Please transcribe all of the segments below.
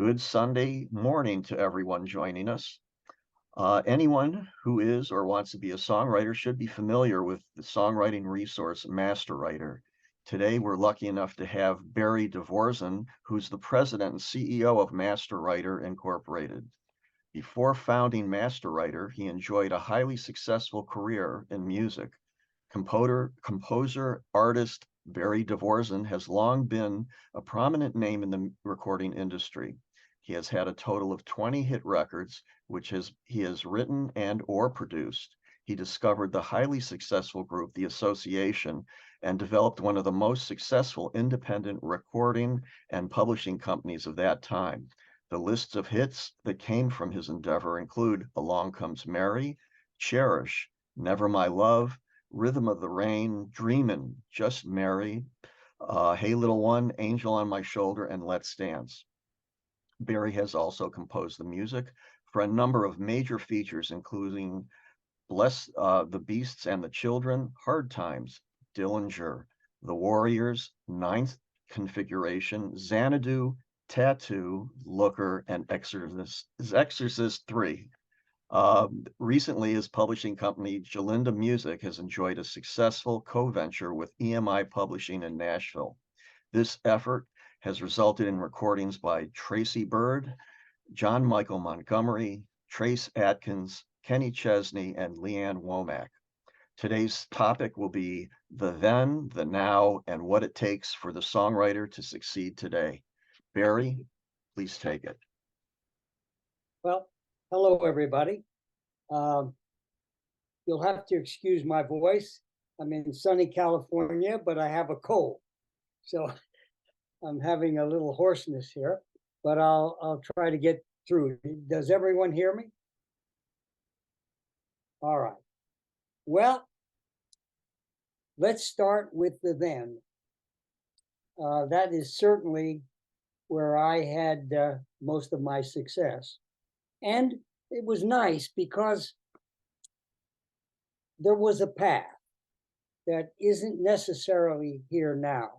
Good Sunday morning to everyone joining us. Anyone who is or wants to be a songwriter should be familiar with the songwriting resource Masterwriter. Today, we're lucky enough to have Barry DeVorzon, who's the president and CEO of Masterwriter Incorporated. Before founding Masterwriter, he enjoyed a highly successful career in music. Composer, artist Barry DeVorzon has long been a prominent name in the recording industry. He has had a total of 20 hit records, which he has written and or produced. He discovered the highly successful group, The Association, and developed one of the most successful independent recording and publishing companies of that time. The lists of hits that came from his endeavor include Along Comes Mary, Cherish, Never My Love, Rhythm of the Rain, Dreamin', Just Mary, Hey Little One, Angel on My Shoulder, and Let's Dance. Barry has also composed the music for a number of major features, including Bless the Beasts and the Children, Hard Times, Dillinger, The Warriors, Ninth Configuration, Xanadu, Tattoo, Looker, and Exorcist 3. Recently, his publishing company, Jalinda Music, has enjoyed a successful co-venture with EMI Publishing in Nashville. This effort has resulted in recordings by Tracy Bird, John Michael Montgomery, Trace Atkins, Kenny Chesney, and Leanne Womack. Today's topic will be the then, the now, and what it takes for the songwriter to succeed today. Barry, please take it. Well, hello, everybody. You'll have to excuse my voice. I'm in sunny California, but I have a cold. So I'm having a little hoarseness here, but I'll try to get through. Does everyone hear me? All right. Well, let's start with the then. That is certainly where I had most of my success. And it was nice because there was a path that isn't necessarily here now.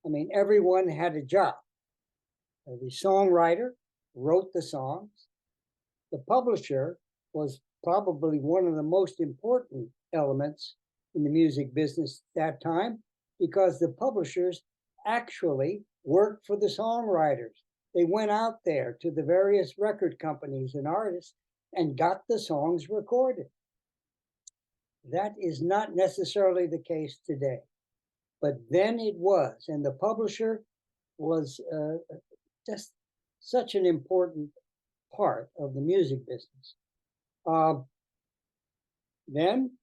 I mean, everyone had a job. The songwriter wrote the songs. The publisher was probably one of the most important elements in the music business at that time, because the publishers actually worked for the songwriters. They went out there to the various record companies and artists and got the songs recorded. That is not necessarily the case today, but then it was, and the publisher was just such an important part of the music business. Then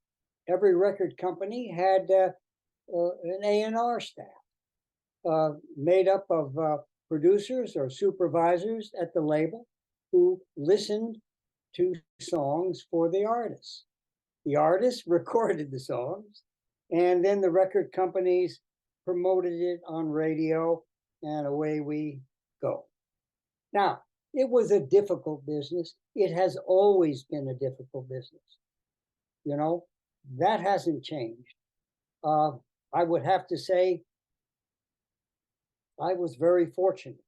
every record company had an A&R staff made up of producers or supervisors at the label who listened to songs for the artists. The artists recorded the songs, and then the record companies promoted it on radio, and away we go. Now, it was a difficult business. It has always been a difficult business. You know, that hasn't changed. I would have to say I was very fortunate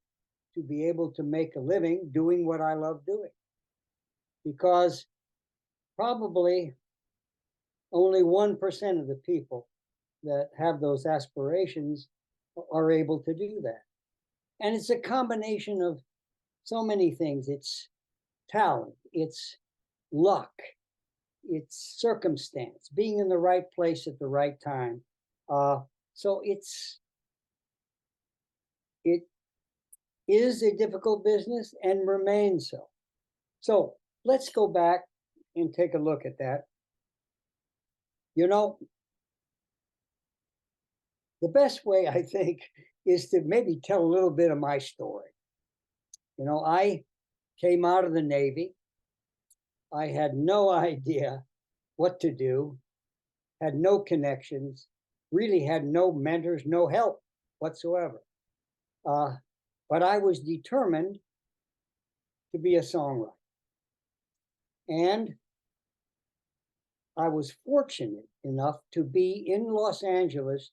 to be able to make a living doing what I love doing, because probably only 1% of the people that have those aspirations are able to do that. And it's a combination of so many things. It's talent, it's luck, it's circumstance, being in the right place at the right time. So it is a difficult business and remains so. So let's go back and take a look at that. You know, the best way, I think, is to maybe tell a little bit of my story. You know, I came out of the Navy. I had no idea what to do, had no connections, really had no mentors, no help whatsoever. But I was determined to be a songwriter. And I was fortunate enough to be in Los Angeles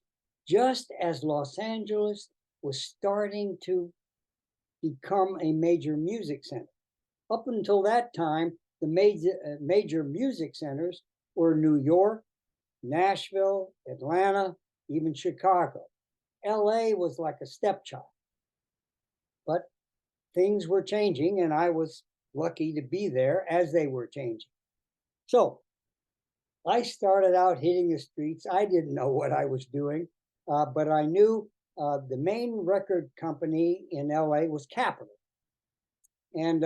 just as Los Angeles was starting to become a major music center. Up until that time, the major music centers were New York, Nashville, Atlanta, even Chicago. LA was like a stepchild. But things were changing, and I was lucky to be there as they were changing. So I started out hitting the streets. I didn't know what I was doing, but I knew the main record company in LA was Capitol. And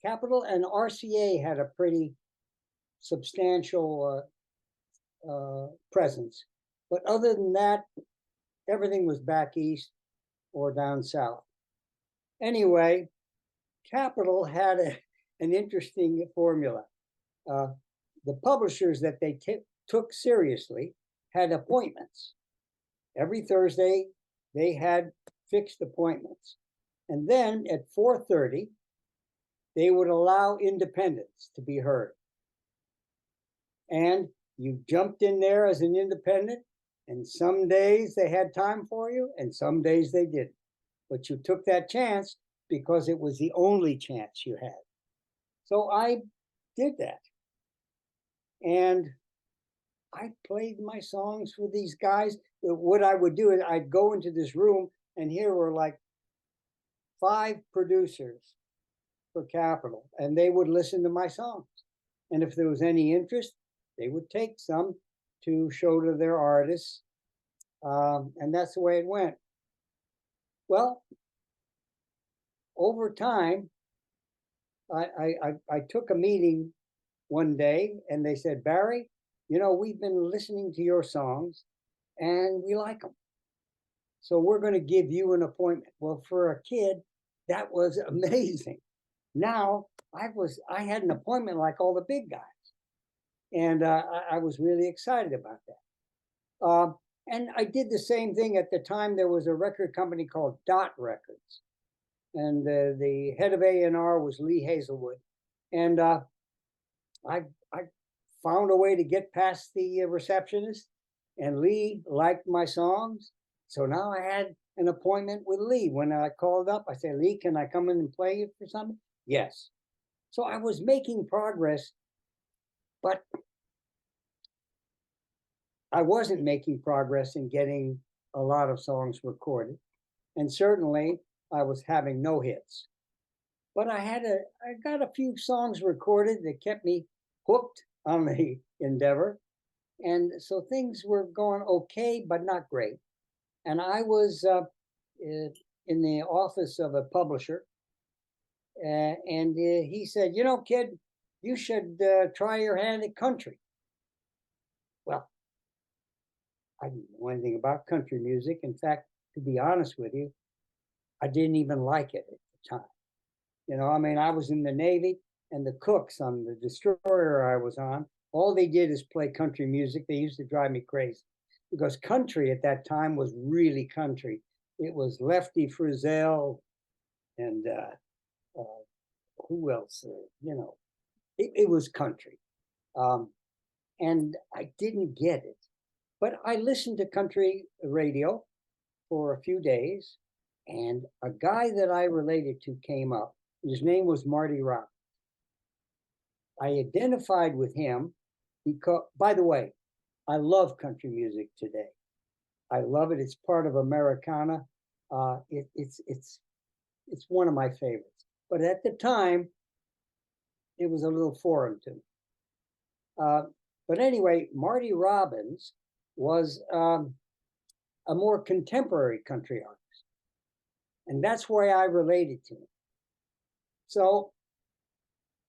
Capitol and RCA had a pretty substantial presence. But other than that, everything was back east or down south. Anyway, Capitol had an interesting formula. The publishers that they took seriously had appointments. Every Thursday, they had fixed appointments. And then at 4:30, they would allow independents to be heard. And you jumped in there as an independent, and some days they had time for you, and some days they didn't. But you took that chance because it was the only chance you had. So I did that. And I played my songs for these guys. What I would do is I'd go into this room, and here were like 5 producers for Capitol, and they would listen to my songs. And if there was any interest, they would take some to show to their artists. And that's the way it went. Well, over time, I took a meeting one day, and they said, Barry, you know, we've been listening to your songs and we like them. So we're going to give you an appointment. Well, for a kid, that was amazing. Now I had an appointment like all the big guys. And I was really excited about that. And I did the same thing. At the time, there was a record company called Dot Records. And the head of A&R was Lee Hazelwood. And I found a way to get past the receptionist, and Lee liked my songs. So now I had an appointment with Lee. When I called up, I said, Lee, can I come in and play it for something? Yes. So I was making progress, but I wasn't making progress in getting a lot of songs recorded. And certainly I was having no hits. But I got a few songs recorded that kept me hooked on the endeavor. And so things were going okay, but not great. And I was in the office of a publisher. And he said, you know, kid, you should try your hand at country. Well, I didn't know anything about country music. In fact, to be honest with you, I didn't even like it at the time. You know, I mean, I was in the Navy, and the cooks on the destroyer I was on, all they did is play country music. They used to drive me crazy because country at that time was really country. It was Lefty Frizzell and who else? You know, it was country. And I didn't get it. But I listened to country radio for a few days, and a guy that I related to came up. His name was Marty Rock. I identified with him because, by the way, I love country music today. I love it. It's part of Americana. It's one of my favorites. But at the time, it was a little foreign to me. But anyway, Marty Robbins was a more contemporary country artist. And that's why I related to him. So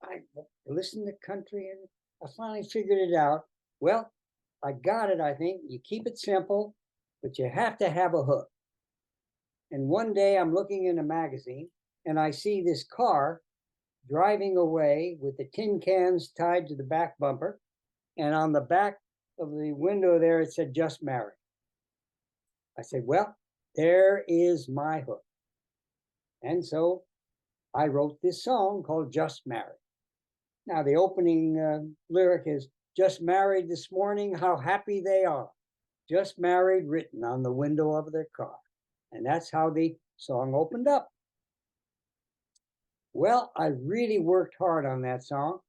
I listened to country, and I finally figured it out. Well, I got it, I think. You keep it simple, but you have to have a hook. And one day I'm looking in a magazine, and I see this car driving away with the tin cans tied to the back bumper. And on the back of the window there, it said, just married. I said, well, there is my hook. And so I wrote this song called Just Married. Now, the opening lyric is, just married this morning, how happy they are. Just married, written on the window of their car. And that's how the song opened up. Well, I really worked hard on that song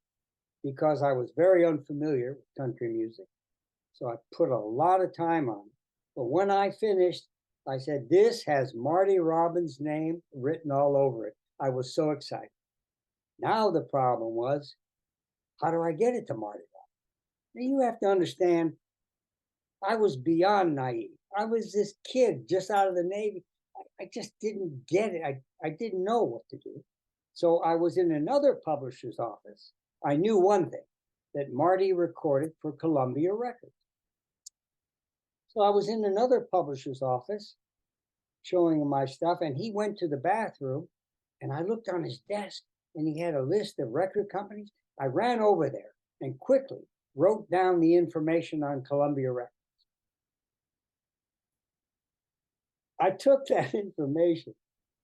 because I was very unfamiliar with country music. So I put a lot of time on it. But when I finished, I said, this has Marty Robbins' name written all over it. I was so excited. Now the problem was, how do I get it to Marty Robbins? Now you have to understand, I was beyond naive. I was this kid just out of the Navy. I just didn't get it. I didn't know what to do. So I was in another publisher's office. I knew one thing, that Marty recorded for Columbia Records. So I was in another publisher's office showing him my stuff, and he went to the bathroom, and I looked on his desk, and he had a list of record companies. I ran over there and quickly wrote down the information on Columbia Records. I took that information,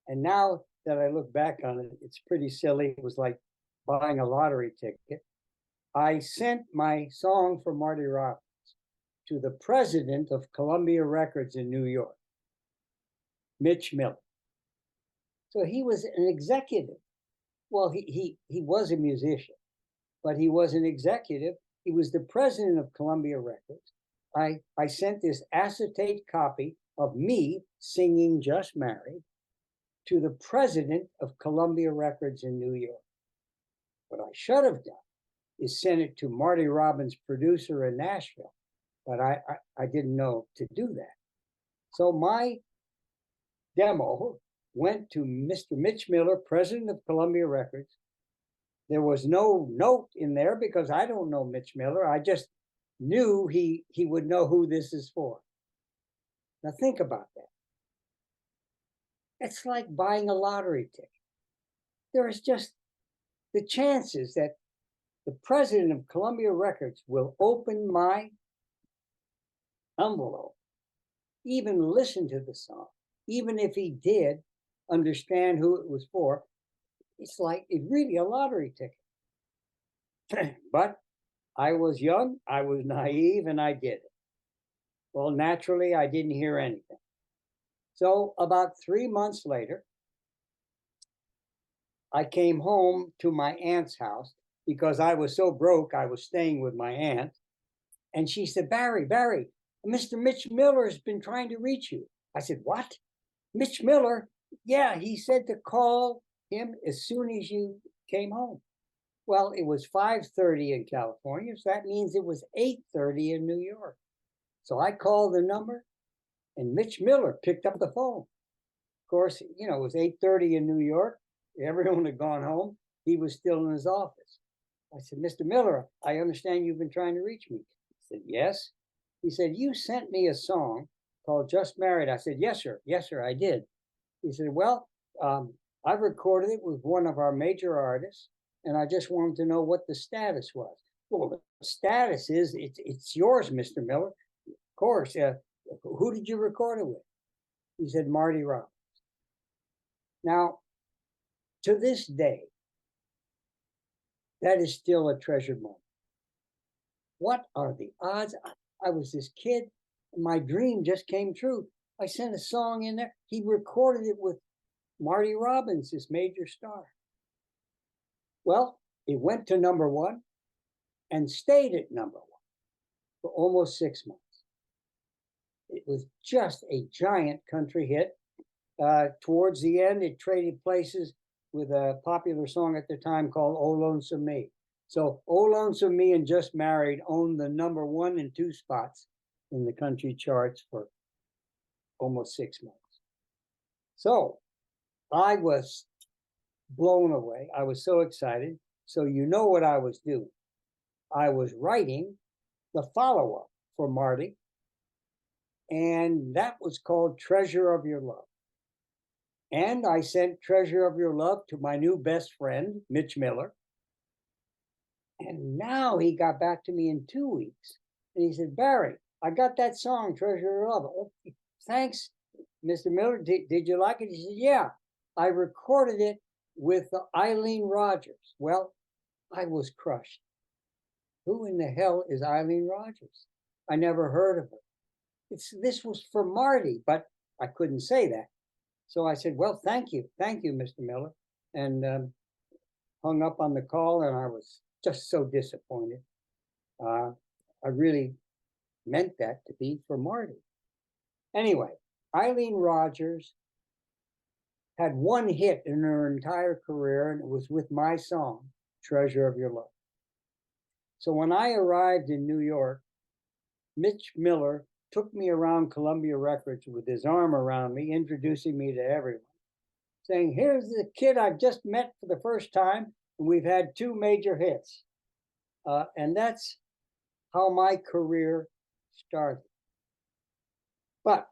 and now that I look back on it, it's pretty silly. It was like buying a lottery ticket. I sent my song for Marty Robbins to the president of Columbia Records in New York, Mitch Miller. So he was an executive. Well, he was a musician, but he was an executive. He was the president of Columbia Records. I sent this acetate copy of me singing Just Married to the president of Columbia Records in New York. What I should have done is send it to Marty Robbins' producer in Nashville, but I didn't know to do that. So my demo went to Mr. Mitch Miller, president of Columbia Records. There was no note in there because I don't know Mitch Miller. I just knew he would know who this is for. Now think about that. It's like buying a lottery ticket. There is just the chances that the president of Columbia Records will open my envelope, even listen to the song, even if he did understand who it was for. It's like it's really a lottery ticket. But I was young, I was naive, and I did it. Well, naturally, I didn't hear anything. So about 3 months later, I came home to my aunt's house because I was so broke, I was staying with my aunt. And she said, Barry, Mr. Mitch Miller has been trying to reach you. I said, what? Mitch Miller? Yeah, he said to call him as soon as you came home. Well, it was 5:30 in California, so that means it was 8:30 in New York. So I called the number, and Mitch Miller picked up the phone. Of course, it was 8:30 in New York. Everyone had gone home. He was still in his office. I said, Mr. Miller, I understand you've been trying to reach me. He said, yes. He said, you sent me a song called Just Married. I said, yes, sir. Yes, sir, I did. He said, well, I recorded it with one of our major artists, and I just wanted to know what the status was. Well, the status is it's yours, Mr. Miller. Of course. Who did you record it with? He said, Marty Robbins. Now, to this day, that is still a treasured moment. What are the odds? I was this kid, and my dream just came true. I sent a song in there. He recorded it with Marty Robbins, this major star. Well, it went to #1 and stayed at #1 for almost 6 months. It was just a giant country hit. Towards the end, it traded places with a popular song at the time called Oh Lonesome Me. So Oh Lonesome Me and Just Married owned the #1 and 2 spots in the country charts for almost 6 months. So I was blown away. I was so excited. So you know what I was doing. I was writing the follow-up for Marty, and that was called Treasure of Your Love. And I sent Treasure of Your Love to my new best friend, Mitch Miller. And now he got back to me in 2 weeks. And he said, Barry, I got that song, Treasure of Your Love. Oh, thanks, Mr. Miller. Did you like it? He said, yeah, I recorded it with Eileen Rogers. Well, I was crushed. Who in the hell is Eileen Rogers? I never heard of her. This was for Marty, but I couldn't say that. So I said, well, thank you, Mr. Miller. And hung up on the call, and I was just so disappointed. I really meant that to be for Marty. Anyway, Eileen Rogers had one hit in her entire career, and it was with my song, Treasure of Your Love. So when I arrived in New York, Mitch Miller took me around Columbia Records with his arm around me, introducing me to everyone, saying, here's the kid I've just met for the first time, and we've had 2 major hits. And that's how my career started. But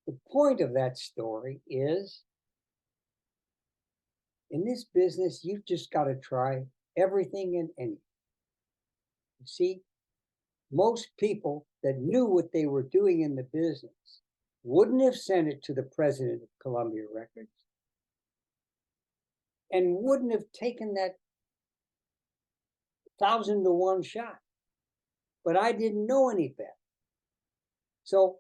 the point of that story is, in this business, you've just got to try everything and anything. You see, most people that knew what they were doing in the business wouldn't have sent it to the president of Columbia Records and wouldn't have taken that 1,000-to-1 shot. But I didn't know any better. So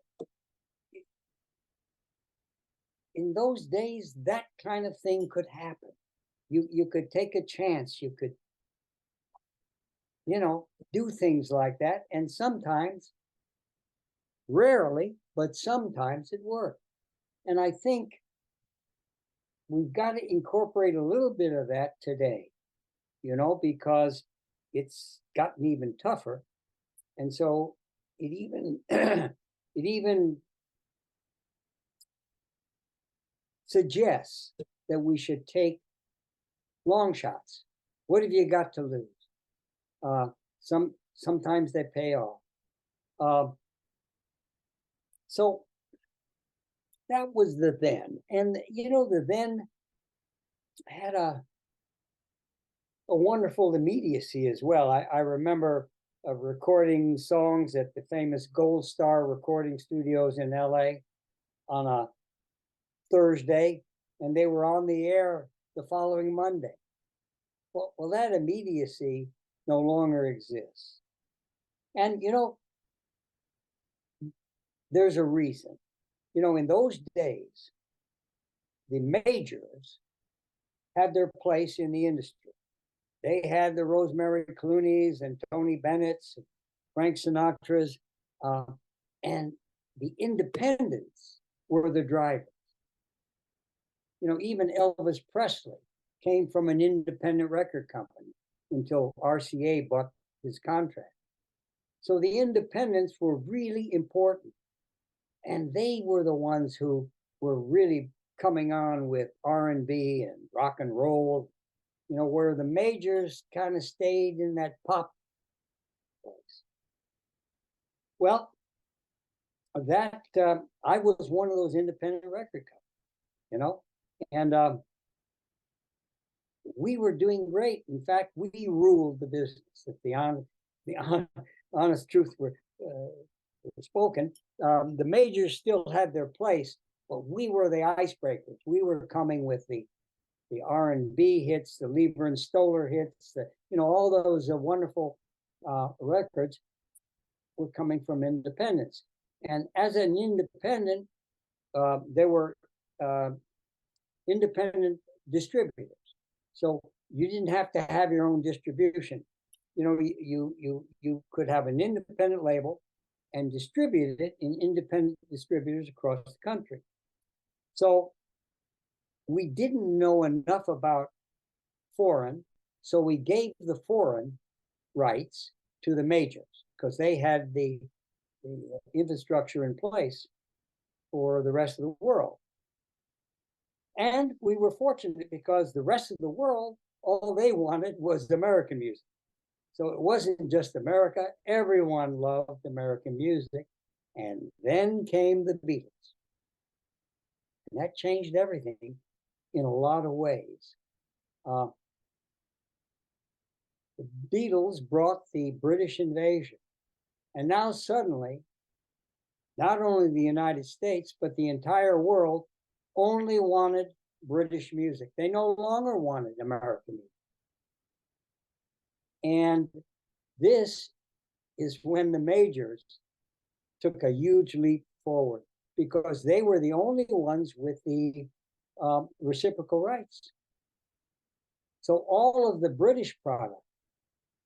in those days, that kind of thing could happen. You could take a chance. You could, do things like that. And sometimes, rarely, but sometimes it worked. And I think we've got to incorporate a little bit of that today, because it's gotten even tougher. And so it even it even suggests that we should take long shots. What have you got to lose? Sometimes they pay off. So that was the then. And the then had a wonderful immediacy as well. I remember recording songs at the famous Gold Star recording studios in LA on a Thursday, and they were on the air the following Monday. Well, that immediacy no longer exists. And, there's a reason. In those days, the majors had their place in the industry. They had the Rosemary Clooney's and Tony Bennett's, and Frank Sinatra's, and the independents were the drivers. Even Elvis Presley came from an independent record company until RCA bought his contract. So the independents were really important. And they were the ones who were really coming on with R&B and rock and roll, where the majors kind of stayed in that pop place. Well, that I was one of those independent record companies, and we were doing great. In fact, we ruled the business. If the honest truth were spoken, the majors still had their place, but we were the icebreakers. We were coming with the R&B hits, the Leiber and Stoller hits, all those wonderful records were coming from independents. And as an independent, there were independent distributors. So you didn't have to have your own distribution. You could have an independent label and distribute it in independent distributors across the country. So we didn't know enough about foreign, so we gave the foreign rights to the majors because they had the infrastructure in place for the rest of the world. And we were fortunate because the rest of the world, all they wanted was American music. So it wasn't just America, everyone loved American music. And then came the Beatles. And that changed everything in a lot of ways. The Beatles brought the British invasion. And now suddenly, not only the United States, but the entire world only wanted British music. They no longer wanted American music. And this is when the majors took a huge leap forward because they were the only ones with the reciprocal rights. So all of the British product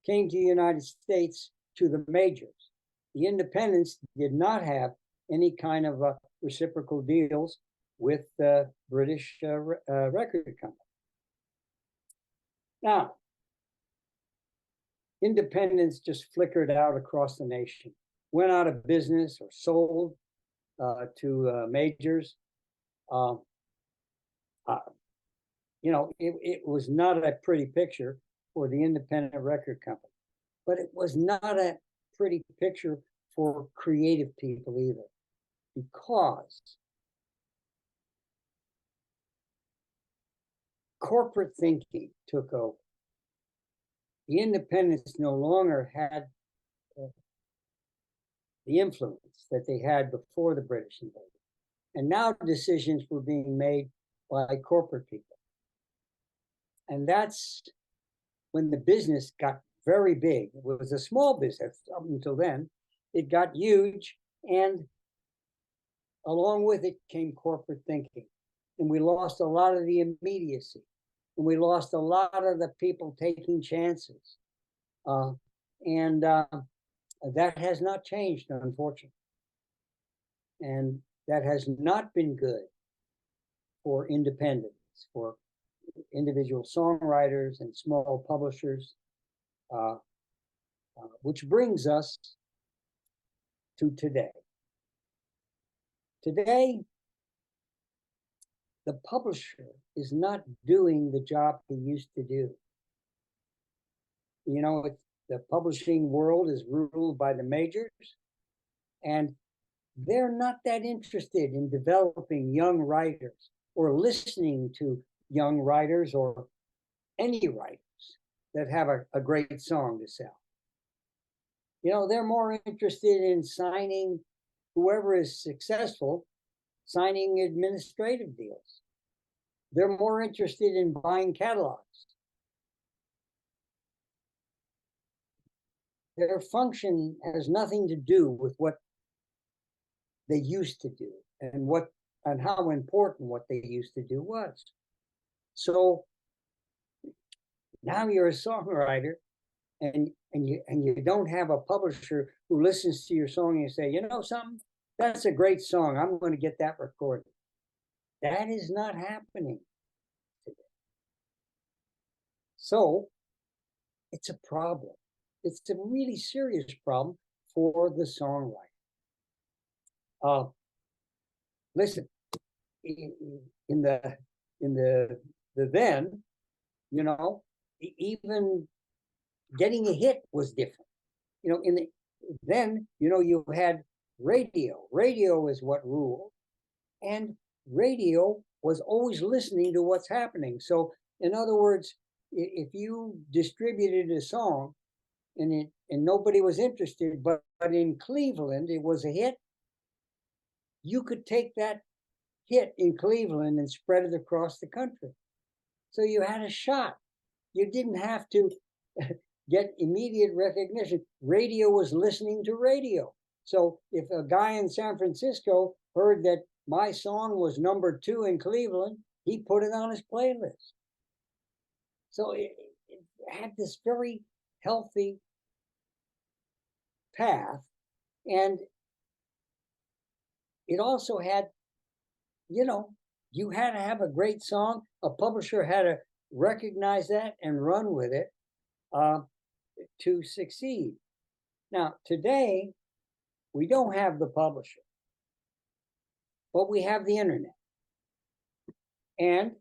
came to the United States to the majors. The independents did not have any kind of reciprocal deals with the British record company. Now, independents just flickered out across the nation, went out of business or sold to majors. You know, it was not a pretty picture for the independent record company, but it was not a pretty picture for creative people either, because corporate thinking took over. The independents no longer had the influence that they had before the British invasion. And now decisions were being made by corporate people. And that's when the business got very big. It was a small business up until then. It got huge, and along with it came corporate thinking. And we lost a lot of the immediacy. And we lost a lot of the people taking chances. That has not changed, unfortunately. And that has not been good for independence, for individual songwriters and small publishers, which brings us to today. Today, the publisher is not doing the job he used to do. You know, the publishing world is ruled by the majors, and they're not that interested in developing young writers or listening to young writers or any writers that have a great song to sell. You know, they're more interested in signing whoever is successful, signing administrative deals. They're more interested in buying catalogs. Their function has nothing to do with what they used to do and how important what they used to do was. So now you're a songwriter, and you don't have a publisher who listens to your song and say, you know something, that's a great song, I'm going to get that recorded. That is not happening today. So it's a problem. It's a really serious problem for the songwriter. Listen, in the then, you know, even getting a hit was different. You know, then, you know, you had radio. Radio is what ruled, and radio was always listening to what's happening. So, in other words, if you distributed a song and nobody was interested, but in Cleveland it was a hit, you could take that hit in Cleveland and spread it across the country. So you had a shot. You didn't have to get immediate recognition. Radio was listening to radio. So if a guy in San Francisco heard that my song was #2 in Cleveland, he put it on his playlist. So it had this very healthy path. And it also had, you know, you had to have a great song. A publisher had to recognize that and run with it to succeed. Now, today, we don't have the publisher, but we have the internet. And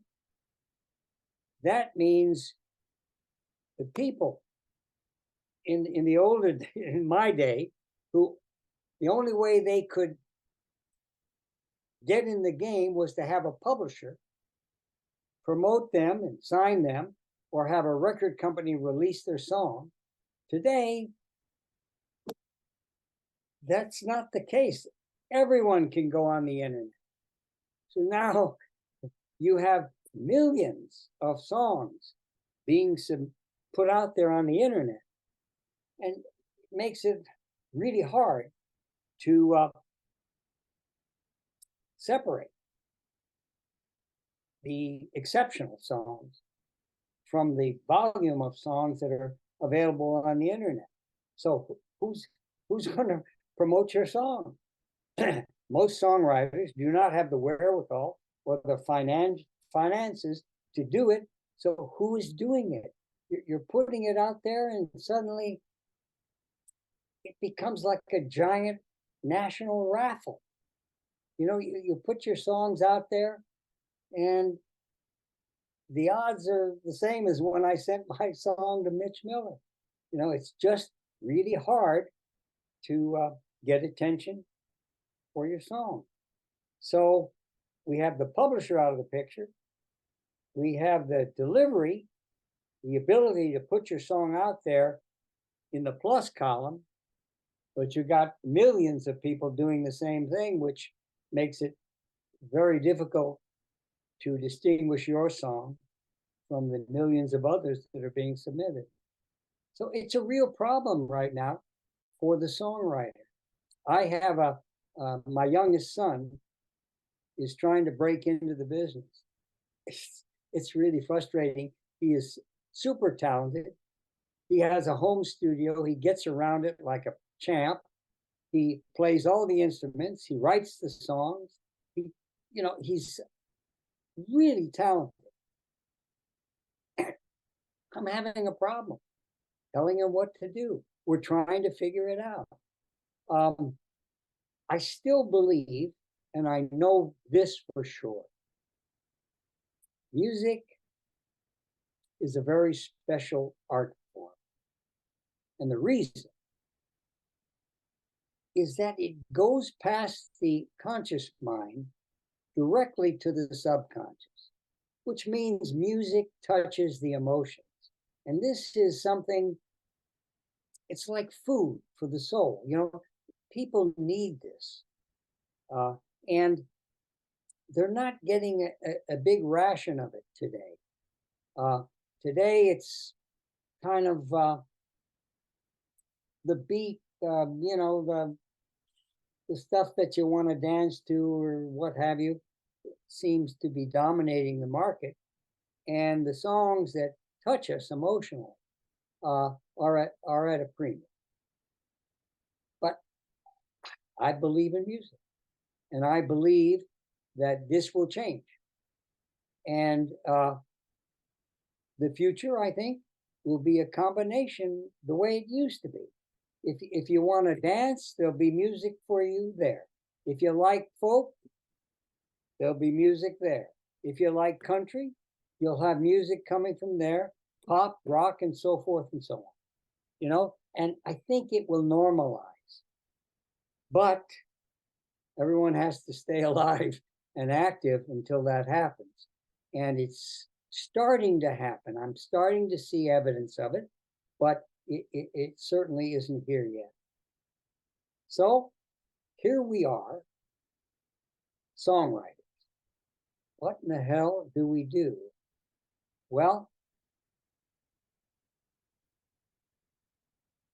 that means the people in my day, who the only way they could get in the game was to have a publisher promote them and sign them, or have a record company release their song. Today, that's not the case. Everyone can go on the internet. So now you have millions of songs being put out there on the internet, and it makes it really hard to separate the exceptional songs from the volume of songs that are available on the internet. So who's going to promote your song? Most songwriters do not have the wherewithal or the finances to do it. So who is doing it? You're putting it out there, and suddenly it becomes like a giant national raffle. You know, you put your songs out there, and the odds are the same as when I sent my song to Mitch Miller. You know, it's just really hard to get attention for your song. So we have the publisher out of the picture. We have the delivery, the ability to put your song out there in the plus column, but you got millions of people doing the same thing, which makes it very difficult to distinguish your song from the millions of others that are being submitted. So it's a real problem right now for the songwriter. I have my youngest son is trying to break into the business. It's really frustrating. He is super talented. He has a home studio. He gets around it like a champ. He plays all the instruments. He writes the songs. He's really talented. I'm having a problem telling him what to do. We're trying to figure it out. I still believe, and I know this for sure, music is a very special art form. And the reason is that it goes past the conscious mind directly to the subconscious, which means music touches the emotions. And this is something, it's like food for the soul. You know, people need this. And they're not getting a big ration of it today. Today, it's kind of the beat, the stuff that you want to dance to or what have you, seems to be dominating the market. And the songs that touch us emotionally are at a premium. But I believe in music, and I believe that this will change. And the future, I think, will be a combination the way it used to be. If you want to dance, there'll be music for you there. If you like folk, there'll be music there. If you like country, you'll have music coming from there, pop, rock, and so forth and so on. You know, and I think it will normalize. But everyone has to stay alive and active until that happens. And it's starting to happen. I'm starting to see evidence of it, but it certainly isn't here yet. So here we are, songwriters. What in the hell do we do? Well,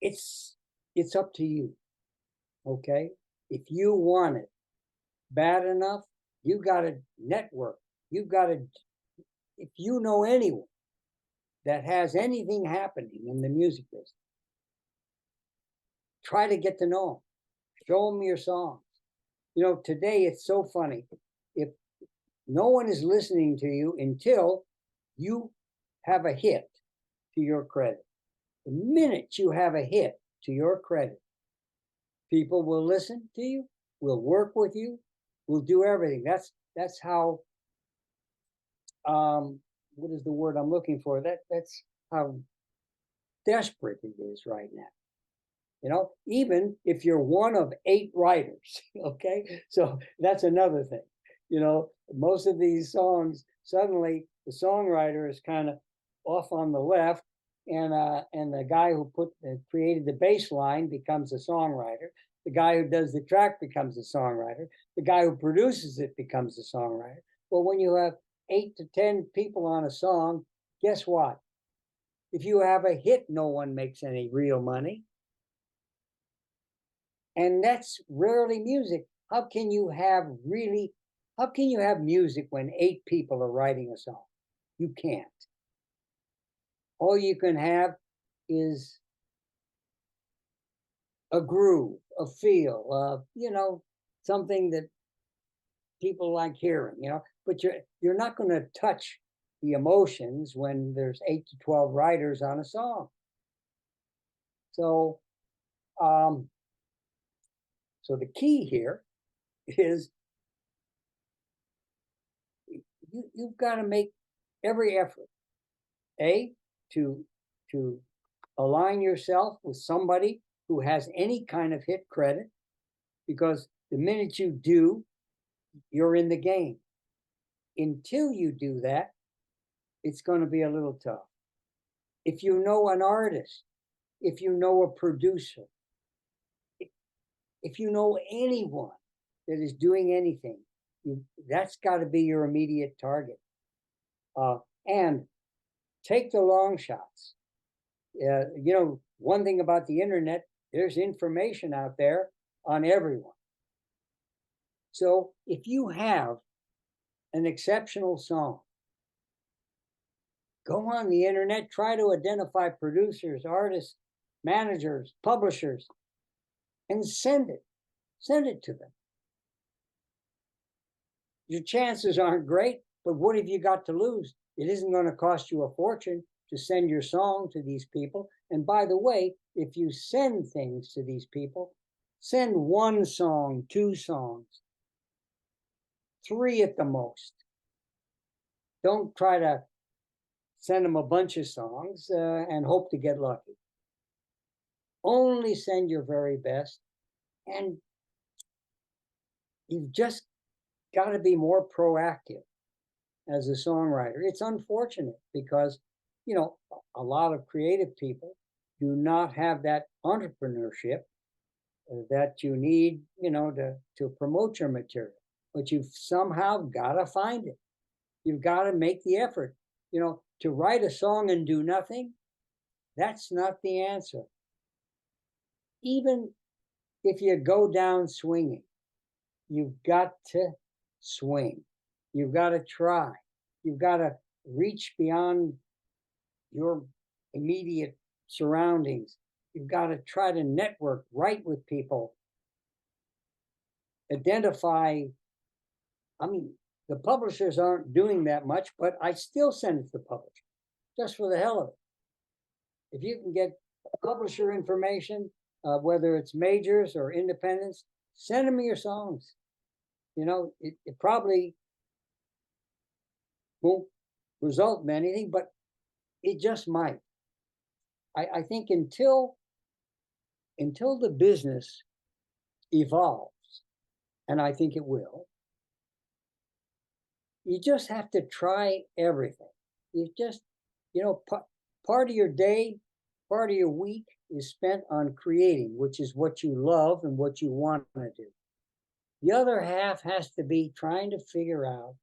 it's up to you, okay? If you want it bad enough, you got to network. You got to, if you know anyone that has anything happening in the music business, try to get to know them. Show them your songs. You know, today it's so funny. If no one is listening to you until you have a hit to your credit. The minute you have a hit to your credit, people will listen to you, will work with you, will do everything. That's how, what is the word I'm looking for? That's how desperate it is right now. You know, even if you're one of 8 writers, okay? So that's another thing. You know, most of these songs, suddenly the songwriter is kind of off on the left, and the guy who created the bass line becomes a songwriter. The guy who does the track becomes a songwriter. The guy who produces it becomes a songwriter. Well, when you have 8 to 10 people on a song, guess what? If you have a hit, no one makes any real money. And that's rarely music. How can you have music when 8 people are writing a song? You can't. all you can have is a groove, a feel, something that people like hearing, but you're not going to touch the emotions when there's 8 to 12 writers on a song. So, so the key here is you've got to make every effort, to align yourself with somebody who has any kind of hit credit, because the minute you do, you're in the game. Until you do that, it's going to be a little tough. If you know an artist, if you know a producer, if you know anyone that is doing anything, that's got to be your immediate target. And take the long shots. One thing about the internet, there's information out there on everyone. So if you have an exceptional song, go on the internet, try to identify producers, artists, managers, publishers, and send it to them. Your chances aren't great, but what have you got to lose? It isn't going to cost you a fortune to send your song to these people. And by the way, if you send things to these people, send 1 song, 2 songs, 3 at the most. Don't try to send them a bunch of songs and hope to get lucky. Only send your very best, and you've just got to be more proactive as a songwriter. It's unfortunate because, a lot of creative people do not have that entrepreneurship that you need, to promote your material. But you've somehow got to find it. You've got to make the effort. To write a song and do nothing, that's not the answer. Even if you go down swinging, you've got to swing. You've got to try. You've got to reach beyond your immediate surroundings. You've got to try to network, write with people, identify. The publishers aren't doing that much, but I still send it to the publisher just for the hell of it. If you can get publisher information, whether it's majors or independents, send them your songs. It probably won't result in anything, but it just might. I think until the business evolves, and I think it will, you just have to try everything. You just, part of your day, part of your week is spent on creating, which is what you love and what you want to do. The other half has to be trying to figure out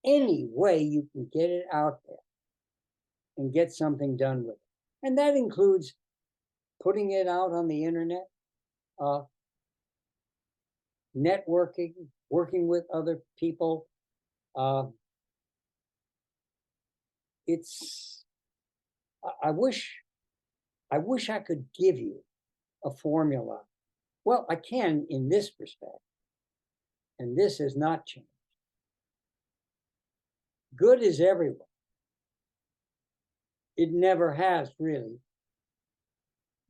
any way you can get it out there and get something done with it. And that includes putting it out on the internet, networking, working with other people. I wish I could give you a formula. Well, I can in this respect, and this has not changed. Good is everywhere. It never has really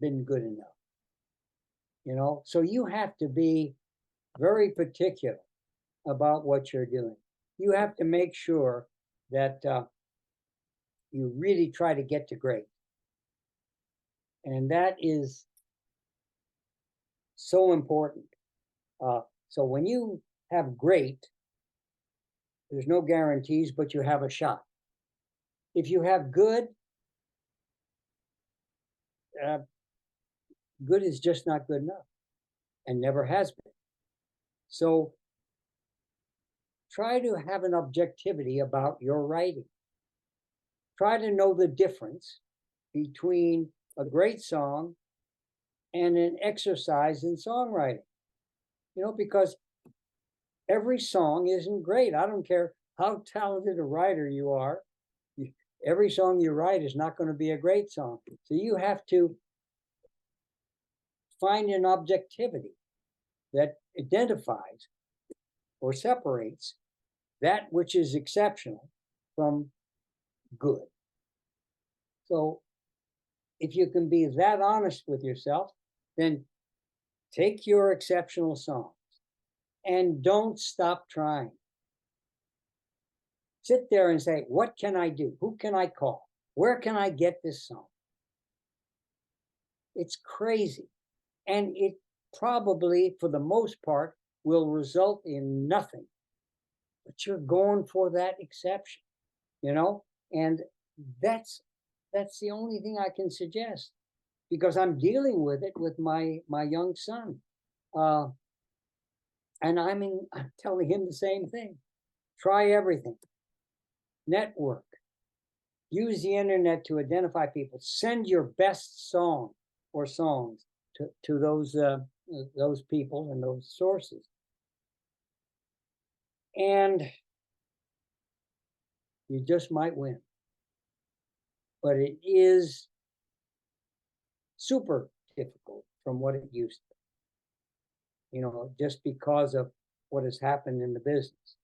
been good enough. So you have to be very particular about what you're doing. You have to make sure that you really try to get to great. And that is so important. So when you have great, there's no guarantees, but you have a shot. If you have good, good is just not good enough and never has been. So try to have an objectivity about your writing. Try to know the difference between a great song and an exercise in songwriting. Because every song isn't great. I don't care how talented a writer you are. every song you write is not going to be a great song. So you have to find an objectivity that identifies or separates that which is exceptional from good. So if you can be that honest with yourself, then take your exceptional songs and don't stop trying. Sit there and say, what can I do? Who can I call? Where can I get this song? It's crazy. And it probably, for the most part, will result in nothing. But you're going for that exception, you know? And that's the only thing I can suggest, because I'm dealing with it with my young son. And I'm telling him the same thing. Try everything. Network. Use the internet to identify people. Send your best song or songs to those people and those sources. And you just might win. But it is super difficult from what it used to be, you know, just because of what has happened in the business.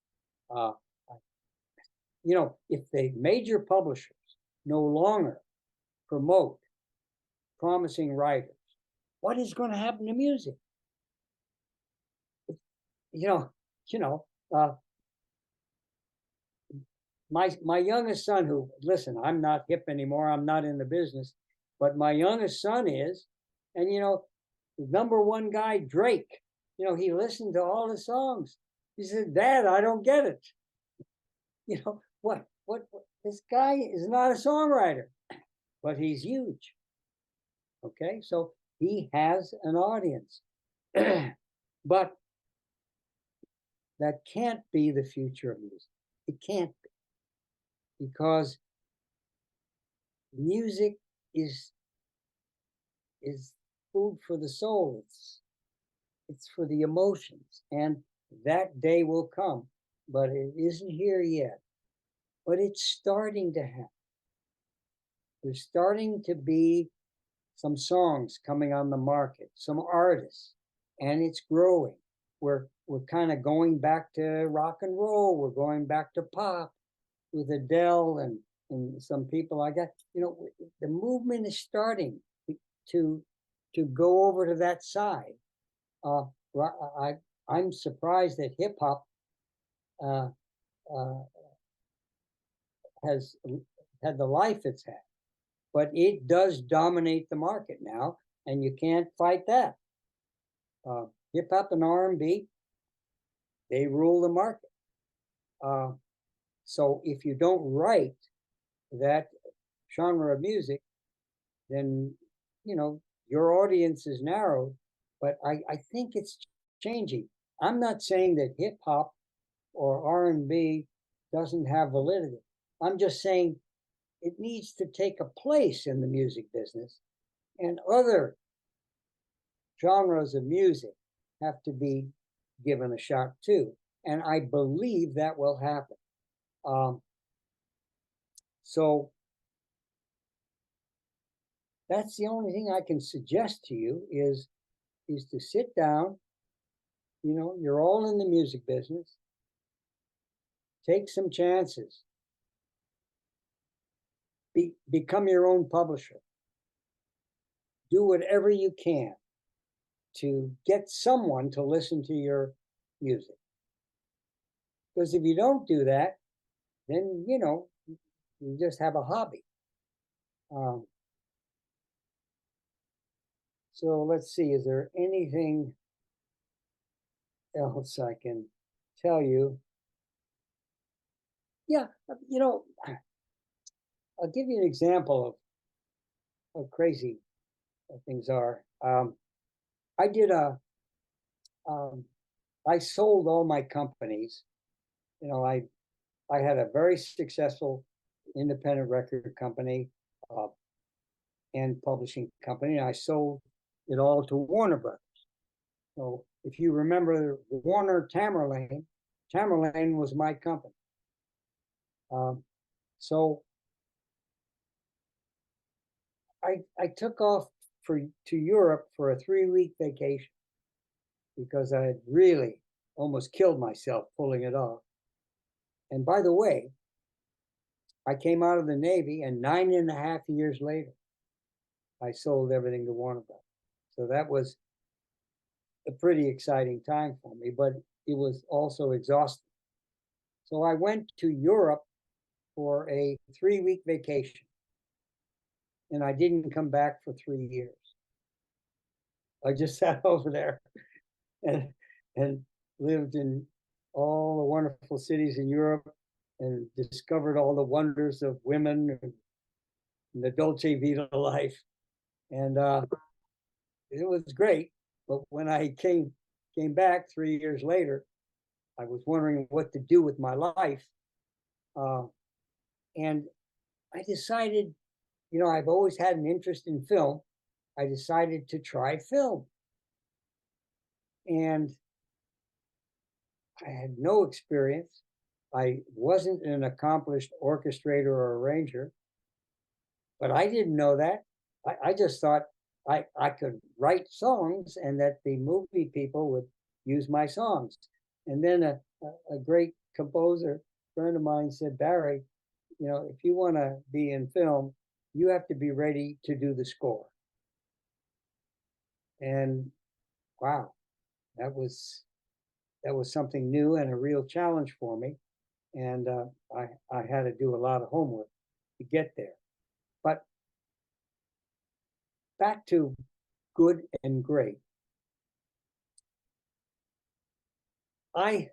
You know, if the major publishers no longer promote promising writers, what is going to happen to music? You know, my youngest son, who, listen, I'm not hip anymore, I'm not in the business, but my youngest son is, and you know, the #1 guy, Drake, you know, he listened to all the songs. He said, Dad, I don't get it. You know, what, this guy is not a songwriter, but he's huge. Okay, so he has an audience. But that can't be the future of music. It can't be. Because music is food for the soul. It's for the emotions. And that day will come, but it isn't here yet. But it's starting to happen. There's starting to be some songs coming on the market, some artists, and it's growing. We're kind of going back to rock and roll. We're going back to pop with Adele and some people like that. You know, the movement is starting to go over to that side. I'm surprised that hip hop has had the life it's had, but it does dominate the market now, and you can't fight that. Hip hop and R&B, they rule the market. So if you don't write that genre of music, then, you know, your audience is narrowed. But I think it's changing. I'm not saying that hip hop or R&B doesn't have validity. I'm just saying it needs to take a place in the music business, and other genres of music have to be given a shot too. And I believe that will happen. So that's the only thing I can suggest to you is to sit down. You know, you're all in the music business. Take some chances. Become your own publisher. Do whatever you can to get someone to listen to your music. Because if you don't do that, then, you know, you just have a hobby. So let's see, is there anything else I can tell you? Yeah, you know, I'll give you an example of how crazy things are. I did I sold all my companies. You know, I had a very successful independent record company and publishing company, and I sold it all to Warner Brothers. So if you remember Warner Tamerlane was my company. So I took off to Europe for a 3-week vacation because I had really almost killed myself pulling it off. And by the way, I came out of the Navy, and 9.5 years later, I sold everything to Warner Bros. So that was a pretty exciting time for me, but it was also exhausting. So I went to Europe for a 3-week vacation, and I didn't come back for 3 years. I just sat over there and and lived in all the wonderful cities in Europe and discovered all the wonders of women and the Dolce Vita life. And it was great. But when I came back 3 years later, I was wondering what to do with my life. And I decided, I've always had an interest in film. I decided to try film. And I had no experience. I wasn't an accomplished orchestrator or arranger, but I didn't know that. I just thought I could write songs and that the movie people would use my songs. And then a great composer friend of mine said, Barry, if you want to be in film, you have to be ready to do the score. And wow, that was something new and a real challenge for me. And I had to do a lot of homework to get there. But back to good and great. A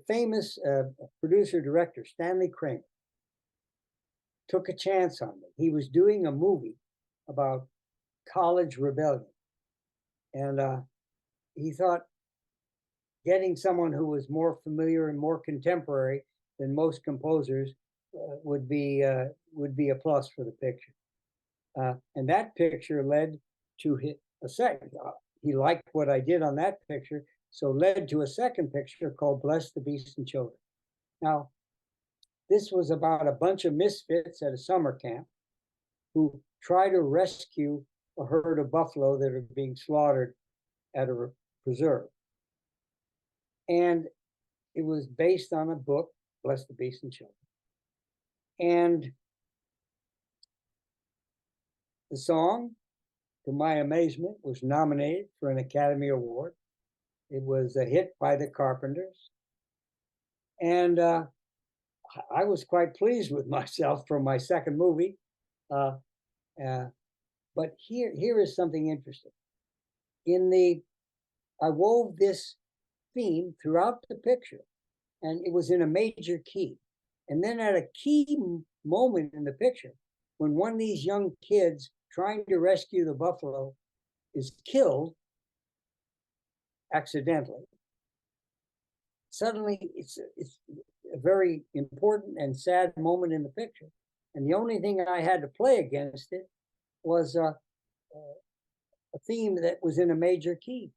famous producer director, Stanley Kramer, took a chance on me. He was doing a movie about college rebellion. And he thought getting someone who was more familiar and more contemporary than most composers would be a plus for the picture. And that picture led to a second. He liked what I did on that picture, so led to a second picture called Bless the Beasts and Children. Now, this was about a bunch of misfits at a summer camp who try to rescue a herd of buffalo that are being slaughtered at a preserve. And it was based on a book, Bless the Beasts and Children. And the song, to my amazement, was nominated for an Academy Award. It was a hit by the Carpenters. And I was quite pleased with myself for my second movie. But here is something interesting. I wove this theme throughout the picture, and it was in a major key. And then at a key moment in the picture, when one of these young kids trying to rescue the buffalo is killed accidentally, suddenly it's a very important and sad moment in the picture. And the only thing I had to play against it was a theme that was in a major key.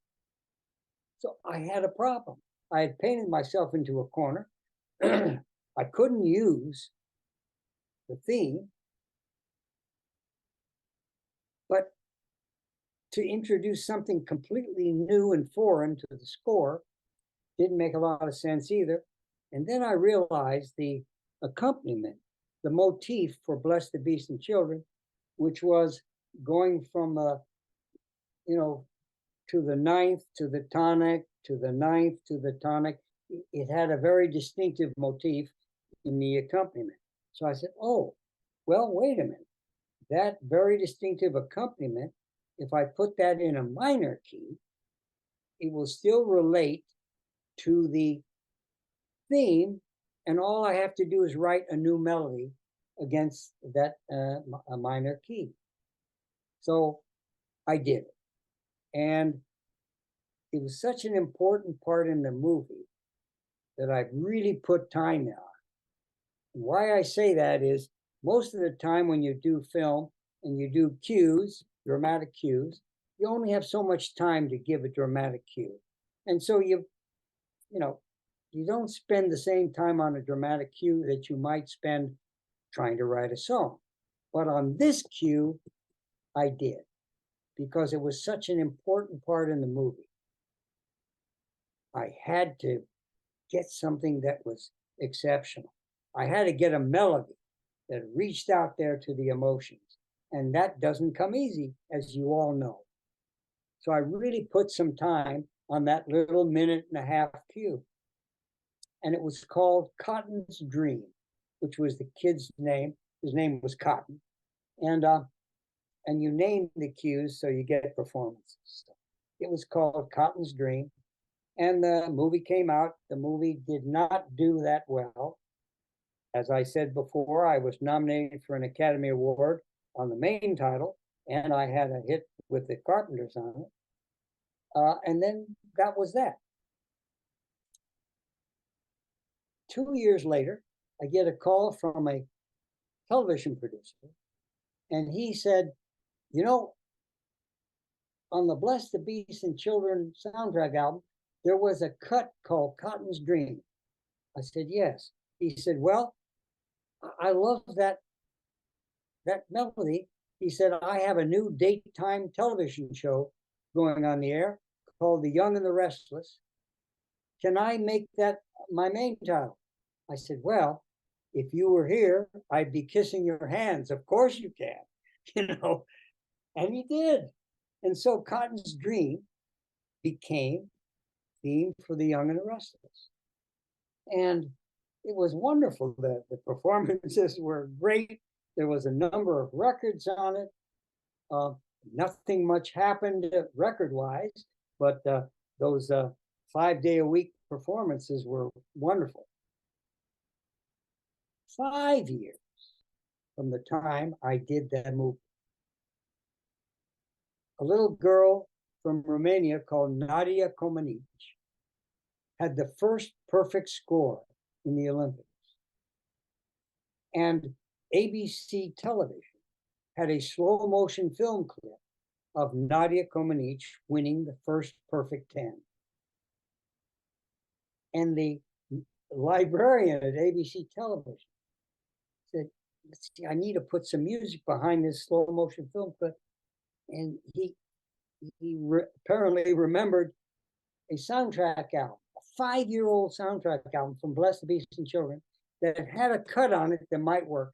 So I had a problem. I had painted myself into a corner. I couldn't use the theme, but to introduce something completely new and foreign to the score didn't make a lot of sense either. And then I realized the accompaniment, the motif for Bless the Beasts and Children, which was going from to the ninth, to the tonic, to the ninth, to the tonic. It had a very distinctive motif in the accompaniment. So I said, oh, well, wait a minute. That very distinctive accompaniment, if I put that in a minor key, it will still relate to the theme, and all I have to do is write a new melody against that a minor key. So I did it. And it was such an important part in the movie that I really put time on. And why I say that is most of the time when you do film and you do cues, dramatic cues, you only have so much time to give a dramatic cue. And so you don't spend the same time on a dramatic cue that you might spend trying to write a song. But on this cue, I did, because it was such an important part in the movie. I had to get something that was exceptional. I had to get a melody that reached out there to the emotions. And that doesn't come easy, as you all know. So I really put some time on that little minute-and-a-half cue. And it was called Cotton's Dream, which was the kid's name. His name was Cotton. And you name the cues so you get performances. So it was called Cotton's Dream. And the movie came out. The movie did not do that well. As I said before, I was nominated for an Academy Award on the main title, and I had a hit with the Carpenters on it. And then that was that. 2 years later, I get a call from a television producer, and he said, you know, on the Bless the Beast and Children soundtrack album, there was a cut called Cotton's Dream. I said, yes. He said, well, I love that melody. He said, I have a new daytime television show going on the air called The Young and the Restless. Can I make that my main title? I said, well, if you were here, I'd be kissing your hands. Of course you can, you know. And he did. And so Cotton's Dream became theme for The Young and the Restless. And it was wonderful. The performances were great. There was a number of records on it. Nothing much happened record-wise, but those 5-day-a-week performances were wonderful. 5 years from the time I did that movie, a little girl from Romania called Nadia Comăneci had the first perfect score in the Olympics. And ABC television had a slow motion film clip of Nadia Comăneci winning the first perfect 10. And the librarian at ABC television said, I need to put some music behind this slow motion film clip. And he apparently remembered a soundtrack album, a 5-year-old soundtrack album from Bless the Beast and Children that had a cut on it that might work.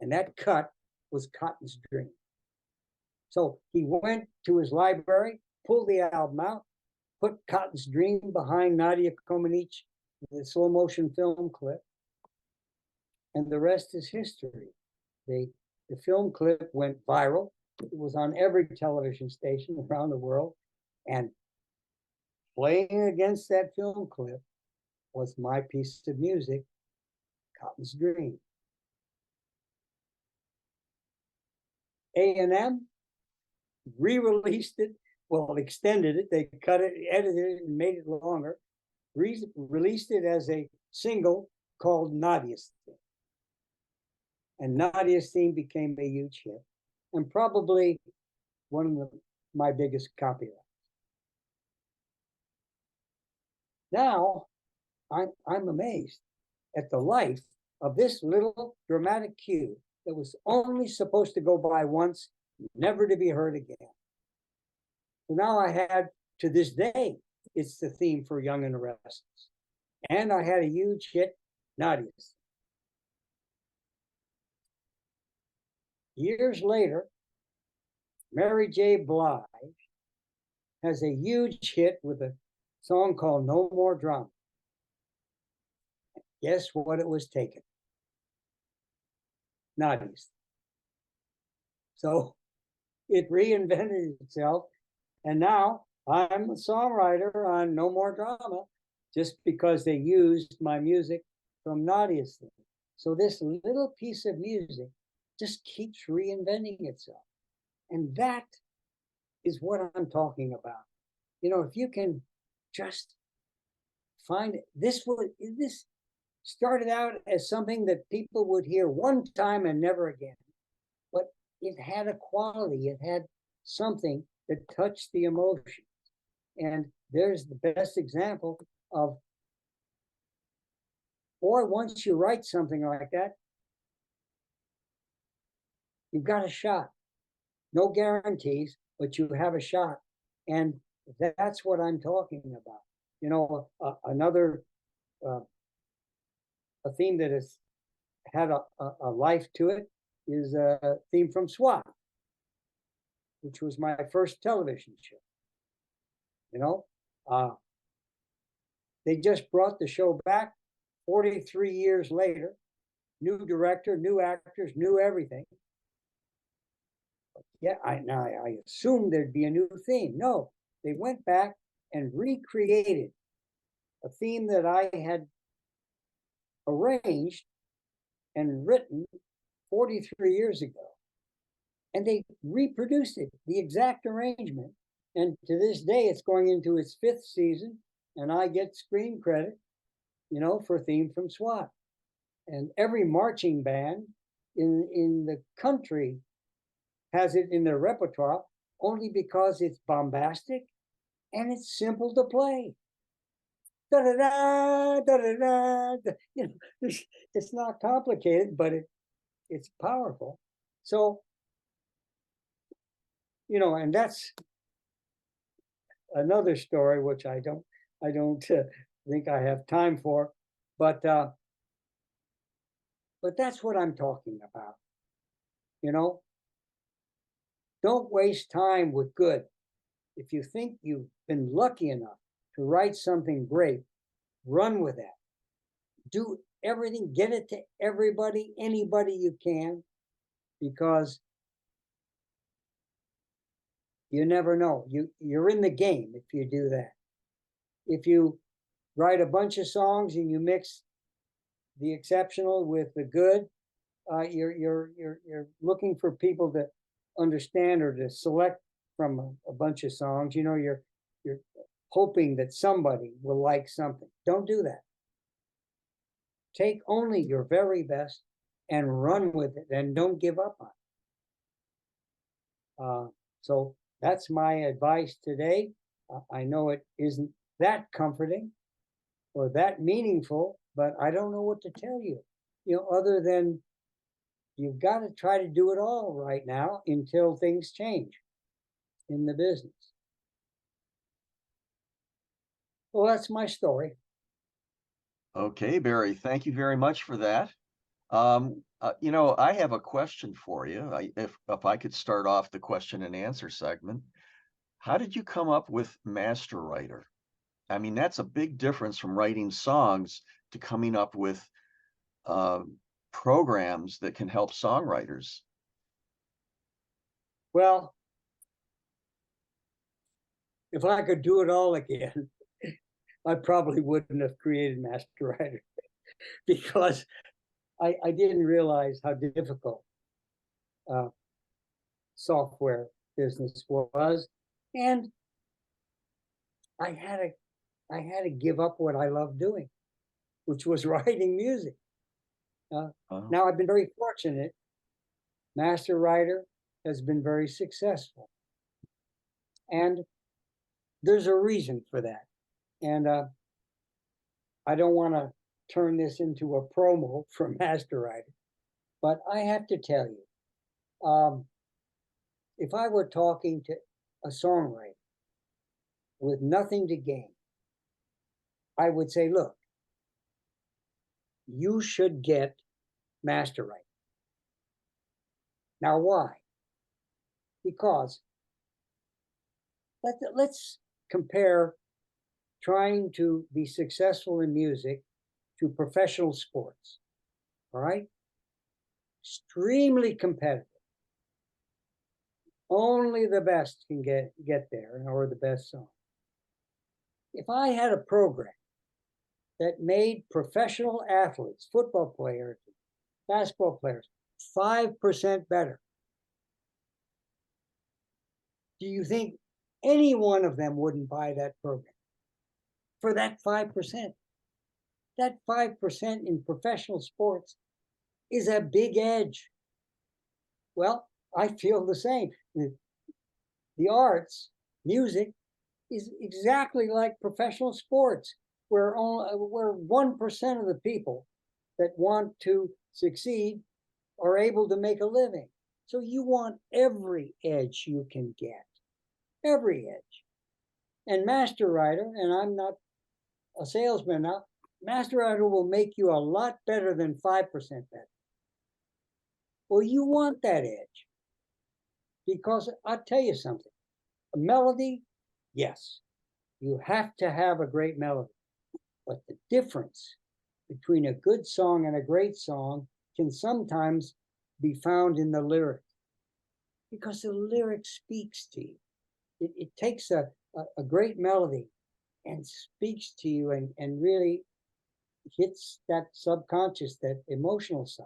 And that cut was Cotton's Dream. So he went to his library, pulled the album out, put Cotton's Dream behind Nadia Comăneci, the slow motion film clip, and the rest is history. The film clip went viral. It was on every television station around the world. And playing against that film clip was my piece of music, Cotton's Dream. A&M re-released it, well, extended it. They cut it, edited it, and made it longer. Released it as a single called Nadia's Theme. And Nadia's Theme became a huge hit, and probably one of my biggest copyrights. Now, I'm amazed at the life of this little dramatic cue that was only supposed to go by once, never to be heard again. So now I had, to this day, it's the theme for Young and the Restless. And I had a huge hit, Nadia's. Years later, Mary J. Blige has a huge hit with a song called No More Drama. Guess what it was taken? Nadia's. So it reinvented itself, and now I'm a songwriter on No More Drama just because they used my music from Nadia's thing. So this little piece of music just keeps reinventing itself. And that is what I'm talking about. You know, if you can just find it, this started out as something that people would hear one time and never again. But it had a quality, it had something that touched the emotions. And there's the best example of, boy, once you write something like that, you've got a shot. No guarantees, but you have a shot. And that's what I'm talking about. You know, another a theme that has had a life to it is a theme from SWAT, which was my first television show. You know, they just brought the show back 43 years later. New director, new actors, new everything. Yeah, I assumed there'd be a new theme. No, they went back and recreated a theme that I had arranged and written 43 years ago. And they reproduced it, the exact arrangement. And to this day, it's going into its 5th season, and I get screen credit, you know, for theme from SWAT. And every marching band in the country has it in their repertoire only because it's bombastic and it's simple to play. Da da da da da da. You know, it's not complicated, but it's powerful. So, you know, and that's another story which I don't think I have time for, but that's what I'm talking about. You know, don't waste time with good. If you think you've been lucky enough to write something great, run with that. Do everything, get it to everybody, anybody you can, because you never know. You're in the game if you do that. If you write a bunch of songs and you mix the exceptional with the good, you're looking for people to understand or to select from a bunch of songs. You know, you're hoping that somebody will like something. Don't do that. Take only your very best and run with it, and don't give up on it. So that's my advice today. I know it isn't that comforting or that meaningful, but I don't know what to tell you, you know, other than you've got to try to do it all right now until things change in the business. Well, that's my story. Okay, Barry, thank you very much for that. You know, I have a question for you. If I could start off the question and answer segment, how did you come up with Master Writer? I mean, that's a big difference from writing songs to coming up with programs that can help songwriters. Well, if I could do it all again, I probably wouldn't have created Master Writer because I didn't realize how difficult software business was, and I had to give up what I loved doing, which was writing music. Now I've been very fortunate. Master Writer has been very successful, and there's a reason for that. And I don't want to turn this into a promo for Master Writer, but I have to tell you, if I were talking to a songwriter with nothing to gain, I would say, look, you should get Master Writer. Now, why? Because let's compare trying to be successful in music to professional sports. All right? Extremely competitive. Only the best can get there, or the best song. If I had a program that made professional athletes, football players, basketball players, 5% better, do you think any one of them wouldn't buy that program for that 5%? That 5% in professional sports is a big edge. Well, I feel the same. The arts, music, is exactly like professional sports, where 1% of the people that want to succeed are able to make a living. So you want every edge you can get, every edge. And Master Writer, and I'm not a salesman now, Master Writer will make you a lot better than 5% better. Well, you want that edge because I'll tell you something. A melody, yes, you have to have a great melody. But the difference between a good song and a great song can sometimes be found in the lyric, because the lyric speaks to you. It takes a great melody and speaks to you and really hits that subconscious, that emotional side.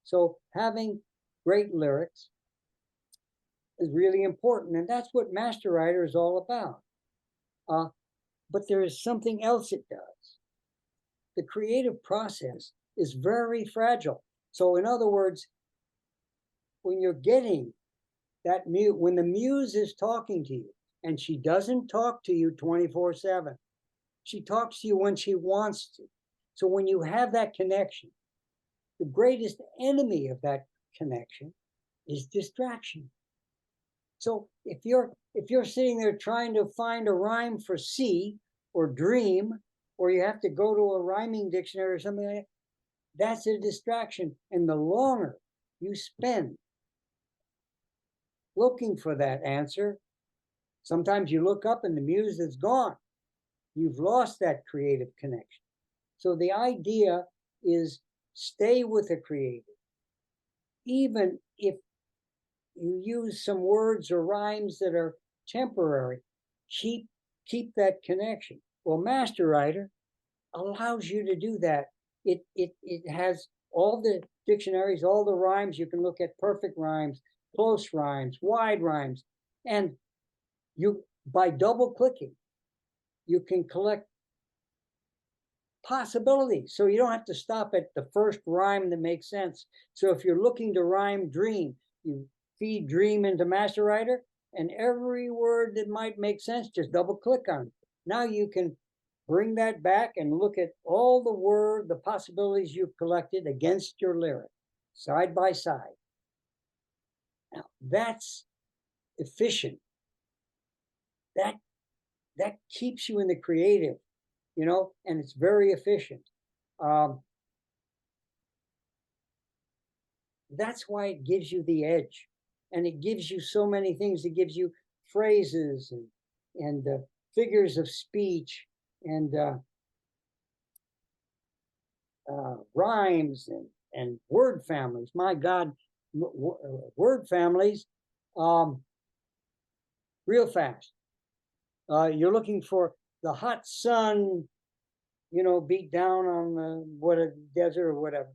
So having great lyrics is really important, and that's what Master Writer is all about. But there is something else it does. The creative process is very fragile. So in other words, when you're getting that when the muse is talking to you, and she doesn't talk to you 24/7, she talks to you when she wants to. So when you have that connection, the greatest enemy of that connection is distraction. So if you're sitting there trying to find a rhyme for see or dream, or you have to go to a rhyming dictionary or something like that, that's a distraction. And the longer you spend looking for that answer, sometimes you look up and the muse is gone. You've lost that creative connection. So the idea is stay with the creative. Even if you use some words or rhymes that are temporary, keep that connection. Well, Master Writer allows you to do that. It has all the dictionaries, all the rhymes. You can look at perfect rhymes, close rhymes, wide rhymes, and you, by double clicking, you can collect possibilities. So you don't have to stop at the first rhyme that makes sense. So if you're looking to rhyme dream, you feed dream into Master Writer, and every word that might make sense, just double click on it. Now you can bring that back and look at all the possibilities you've collected against your lyric, side by side. Now that's efficient. That keeps you in the creative, and it's very efficient. That's why it gives you the edge, and it gives you so many things. It gives you phrases and figures of speech and rhymes and word families. My God, word families, real fast. You're looking for the hot sun, beat down on a desert or whatever.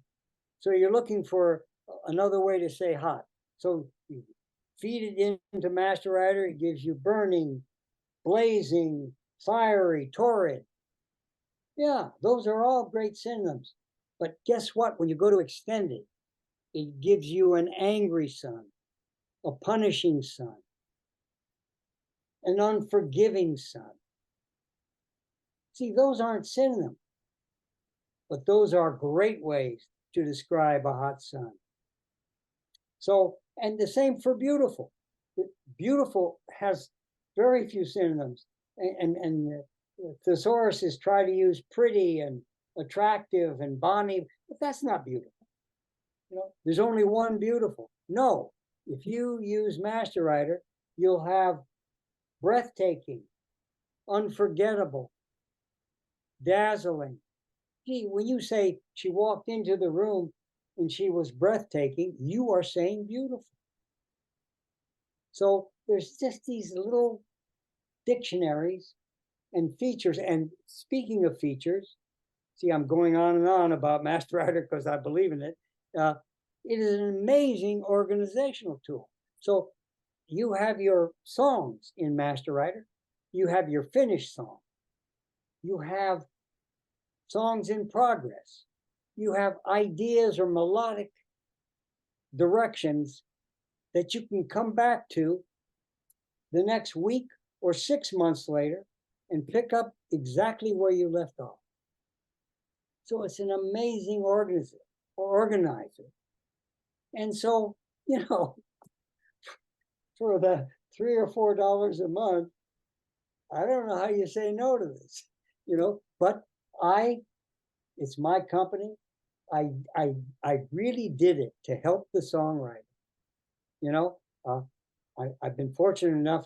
So you're looking for another way to say hot. So you feed it into Master Writer. It gives you burning, blazing, fiery, torrid. Yeah, those are all great synonyms. But guess what? When you go to extend it, it gives you an angry sun, a punishing sun, an unforgiving sun. See, those aren't synonyms, but those are great ways to describe a hot sun. So, and the same for beautiful. Beautiful has very few synonyms, and thesaurus try to use pretty and attractive and bonny, but that's not beautiful. There's only one beautiful. No, if you use Master Writer, you'll have breathtaking, unforgettable, dazzling. Gee, when you say she walked into the room and she was breathtaking, you are saying beautiful. So there's just these little dictionaries and features. And speaking of features, see, I'm going on and on about Master Writer because I believe in it. It is an amazing organizational tool. So you have your songs in Master Writer. You have your finished song. You have songs in progress. You have ideas or melodic directions that you can come back to the next week or 6 months later and pick up exactly where you left off. So it's an amazing organizer. And so, for the $3 or $4 a month, I don't know how you say no to this, but it's my company. I really did it to help the songwriter. I've been fortunate enough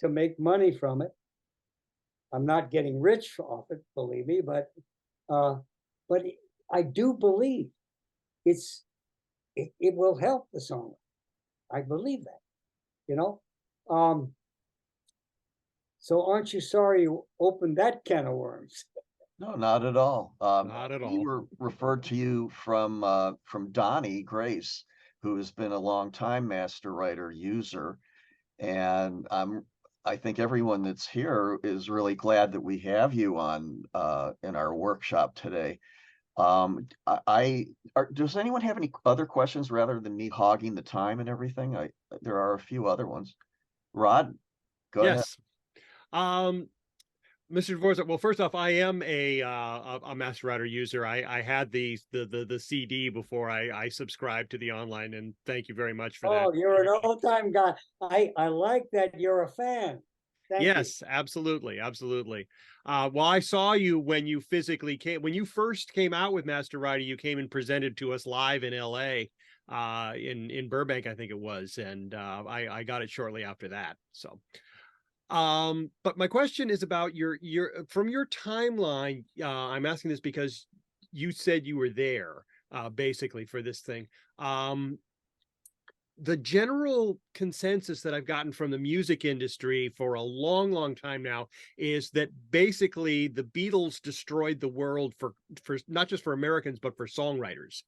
to make money from it. I'm not getting rich off it, believe me, but I do believe it will help the songwriter. I believe that, you know. So aren't you sorry you opened that can of worms? No, not at all. Not at We all. were referred to you from Donnie Grace, who has been a longtime master writer user, and I think everyone that's here is really glad that we have you on in our workshop today. Does anyone have any other questions rather than me hogging the time and everything? There are a few other ones. Rod, go ahead. Yes. Mr. Dvorak, well, first off, I am a Master Writer user. I had the CD before I subscribed to the online, and thank you very much for that. Oh, you're an old-time guy. I like that you're a fan. Thank you. Yes, absolutely, absolutely. Well, I saw you when you physically came, when you first came out with Master Writer, you came and presented to us live in LA, in Burbank, I think it was, and I got it shortly after that. So, but my question is about your from your timeline. I'm asking this because you said you were there, basically for this thing. The general consensus that I've gotten from the music industry for a long, long time now is that basically the Beatles destroyed the world for not just for Americans, but for songwriters,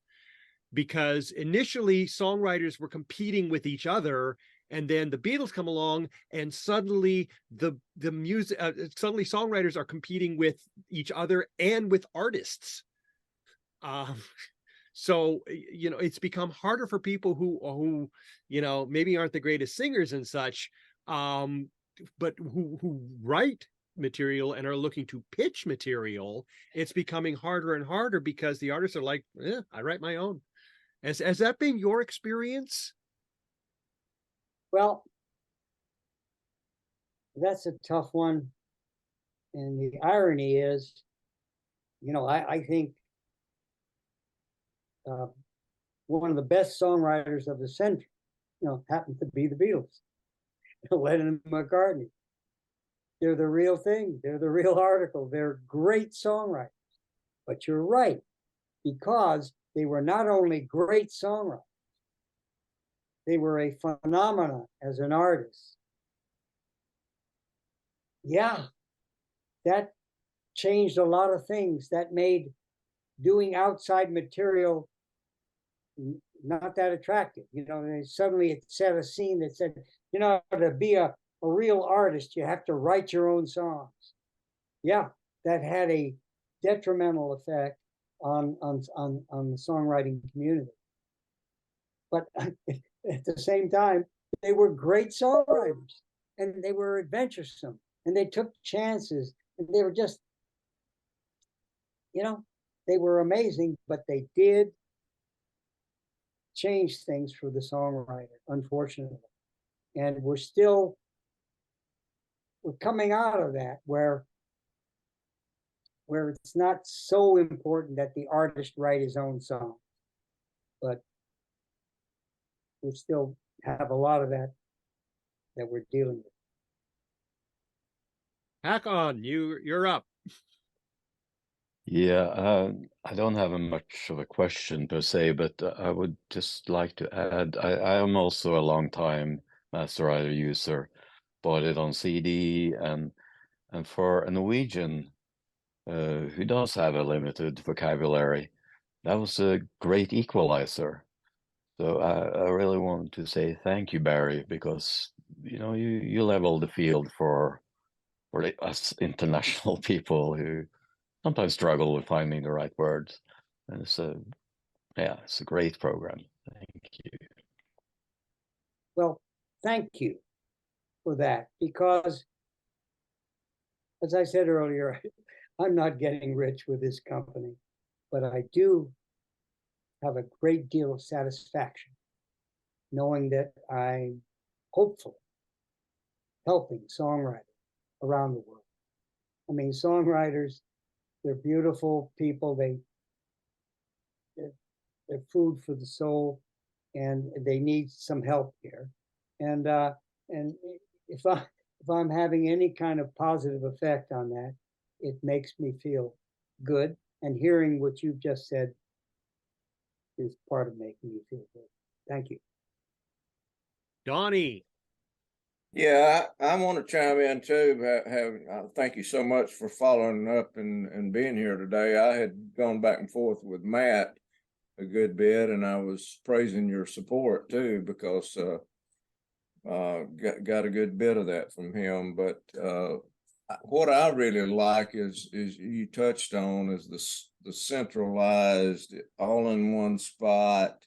because initially songwriters were competing with each other. And then the Beatles come along, and suddenly the music, suddenly songwriters are competing with each other and with artists. So, it's become harder for people who, maybe aren't the greatest singers and such, but who write material and are looking to pitch material. It's becoming harder and harder because the artists are like, I write my own. Has that been your experience? Well, that's a tough one. And the irony is, I think one of the best songwriters of the century, happened to be the Beatles, Lennon and McCartney. They're the real thing. They're the real article. They're great songwriters. But you're right, because they were not only great songwriters, they were a phenomenon as an artist. Yeah, that changed a lot of things. That made doing outside material not that attractive. Suddenly it set a scene that said, to be a real artist, you have to write your own songs. Yeah, that had a detrimental effect on the songwriting community. But at the same time, they were great songwriters, and they were adventuresome, and they took chances, and they were just, they were amazing, but they did change things for the songwriter, unfortunately. And we're coming out of that where it's not so important that the artist write his own song, but we still have a lot of that we're dealing with. Hakon, you're up. Yeah, I don't have much of a question per se, but I would just like to add, I am also a long time Master Writer user, bought it on CD, and for a Norwegian who does have a limited vocabulary, that was a great equalizer. So I really want to say thank you, Barry, because you leveled the field for us international people who sometimes struggle with finding the right words. And it's a great program. Thank you. Well, thank you for that, because as I said earlier, I'm not getting rich with this company, but I do have a great deal of satisfaction knowing that I'm hopefully helping songwriters around the world. I mean, songwriters, they're beautiful people. They're food for the soul, and they need some help here. And if I'm having any kind of positive effect on that, it makes me feel good. And hearing what you've just said is part of making me feel good. Thank you. Donnie. Yeah, I want to chime in too. Thank you so much for following up and being here today. I had gone back and forth with Matt a good bit, and I was praising your support too, because got a good bit of that from him. But what I really like is you touched on is the centralized, all in one spot.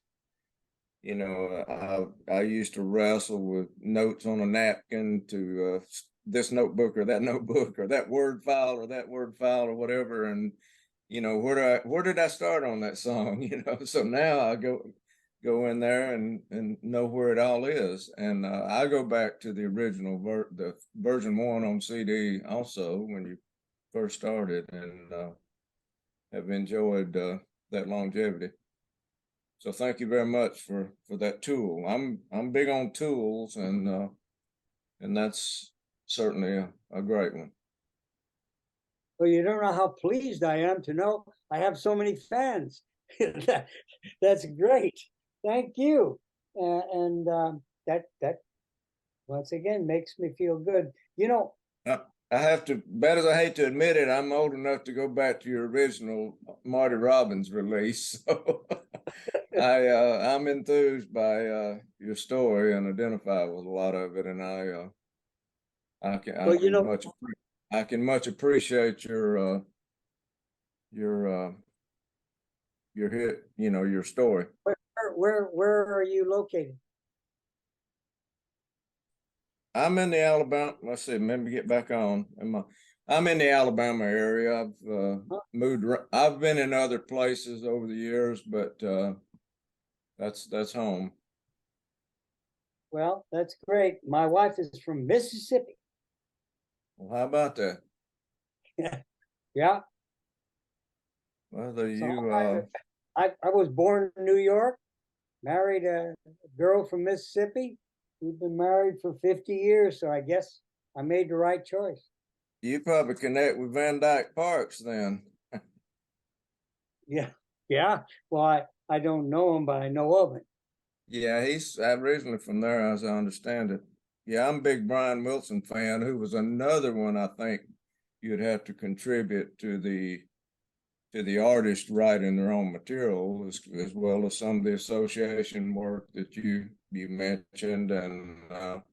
You know, I used to wrestle with notes on a napkin to this notebook or that notebook or that word file or that word file or whatever. And, you know, where did I start on that song? You know, so now I go in there and know where it all is. And I go back to the original the version 1 on CD also when you first started, and have enjoyed that longevity. So thank you very much for that tool. I'm big on tools, and that's certainly a great one. Well, you don't know how pleased I am to know I have so many fans. That's great. Thank you. And that once again makes me feel good. You know, I have to, bad as I hate to admit it, I'm old enough to go back to your original Marty Robbins release. So I'm enthused by your story and identify with a lot of it, and I can much appreciate your hit, you know, your story. where are you located? I'm in the Alabama. Let's see. Let me get back on. I'm in the Alabama area. I've moved. I've been in other places over the years, but that's home. Well, that's great. My wife is from Mississippi. Well, how about that? Yeah. Whether So you I was born in New York, married a girl from Mississippi. We've been married for 50 years, so I guess I made the right choice. you probably connect with Van Dyke Parks then. Yeah. Well, I don't know him, but I know of him. Yeah, he's originally from there, as I understand it. Yeah, I'm a big Brian Wilson fan, who was another one I think you'd have to contribute to the artist writing their own material, as well as some of the association work that you mentioned, and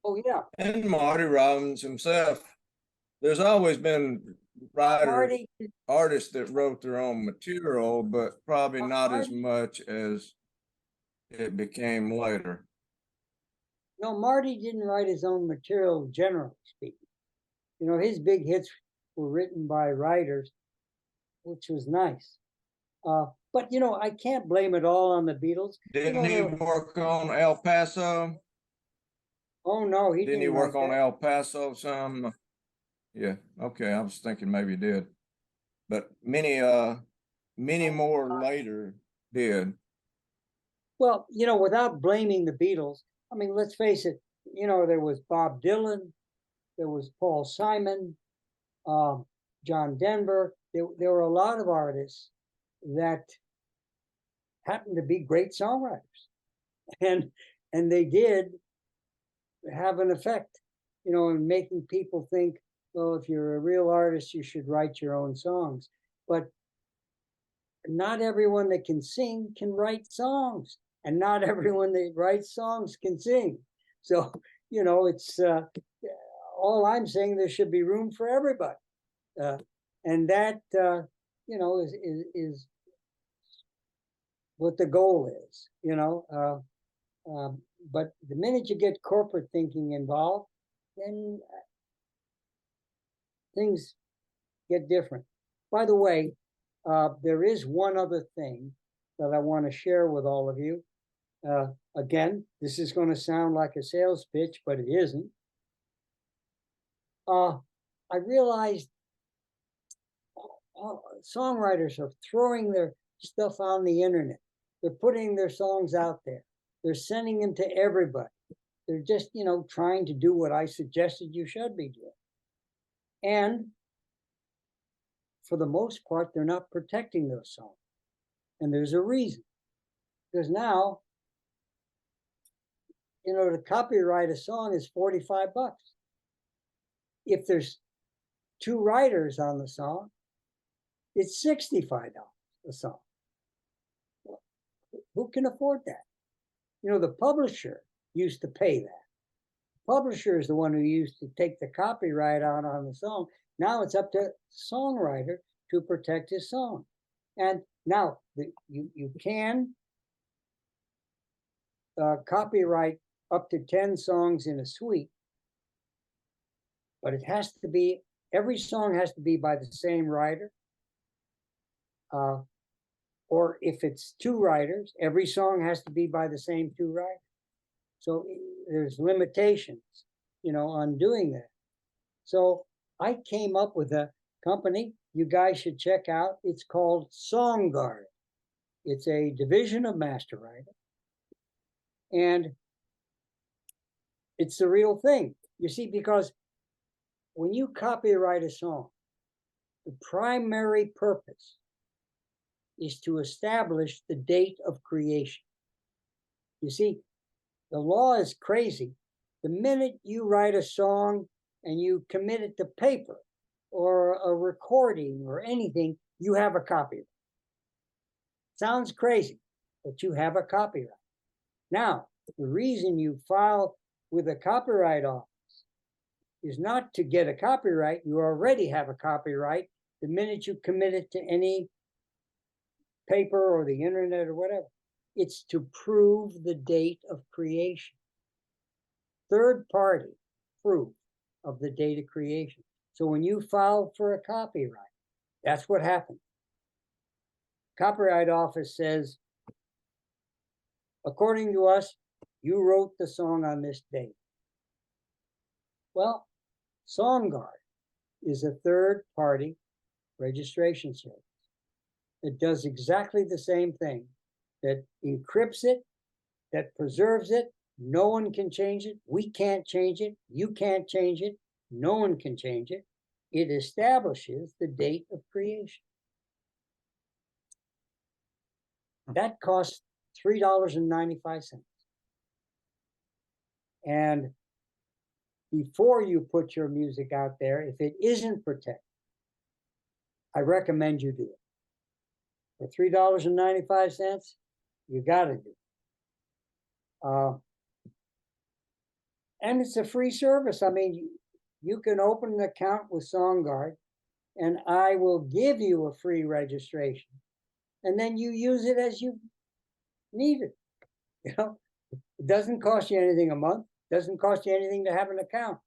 Oh yeah, and Marty Robbins himself. There's always been artists that wrote their own material, but probably not as much as it became later. No, Marty didn't write his own material, generally speaking. You know, his big hits were written by writers, which was nice. But you know, I can't blame it all on the Beatles. Didn't he work on El Paso? Oh no, he Didn't he work on that. El Paso some? Yeah, okay. I was thinking maybe he did, but many more later did. Well, you know, without blaming the Beatles, I mean, let's face it. You know, there was Bob Dylan, there was Paul Simon, John Denver. There were a lot of artists that happened to be great songwriters, and they did have an effect, you know, in making people think, well, if you're a real artist, you should write your own songs. But not everyone that can sing can write songs, and not everyone that writes songs can sing. So, you know, it's all I'm saying, there should be room for everybody. And that, you know, is what the goal is, you know. But the minute you get corporate thinking involved, then things get different. By the way, there is one other thing that I want to share with all of you. Again, this is going to sound like a sales pitch, but it isn't. I realized songwriters are throwing their stuff on the internet. They're putting their songs out there. They're sending them to everybody. They're just, trying to do what I suggested you should be doing. And for the most part, they're not protecting those songs. And there's a reason. Because now, to copyright a song is $45. If there's 2 writers on the song, it's $65 a song. Who can afford that? The publisher used to pay that. The publisher is the one who used to take the copyright out on the song. Now it's up to the songwriter to protect his song. And now you can copyright up to 10 songs in a suite, but it has to be, every song has to be by the same writer. Or if it's 2 writers, every song has to be by the same 2 writers. So there's limitations, on doing that. So I came up with a company you guys should check out. It's called SongGuard. It's a division of Masterwriter. And it's the real thing. You see, because when you copyright a song, the primary purpose is to establish the date of creation. You see, the law is crazy. The minute you write a song and you commit it to paper or a recording or anything, you have a copyright. Sounds crazy, but you have a copyright. Now, the reason you file with a copyright office is not to get a copyright. You already have a copyright the minute you commit it to any paper or the internet or whatever. It's to prove the date of creation. Third-party proof of the date of creation. So when you file for a copyright, that's what happens. Copyright office says, according to us, you wrote the song on this date. Well, SongGuard is a third-party registration service. It does exactly the same thing, that encrypts it, that preserves it. No one can change it. We can't change it. You can't change it. No one can change it. It establishes the date of creation. That costs $3.95. And before you put your music out there, if it isn't protected, I recommend you do it. For $3.95, you got to do it. And it's a free service. I mean, you can open an account with SongGuard, and I will give you a free registration. And then you use it as you need it. It doesn't cost you anything a month. Doesn't cost you anything to have an account.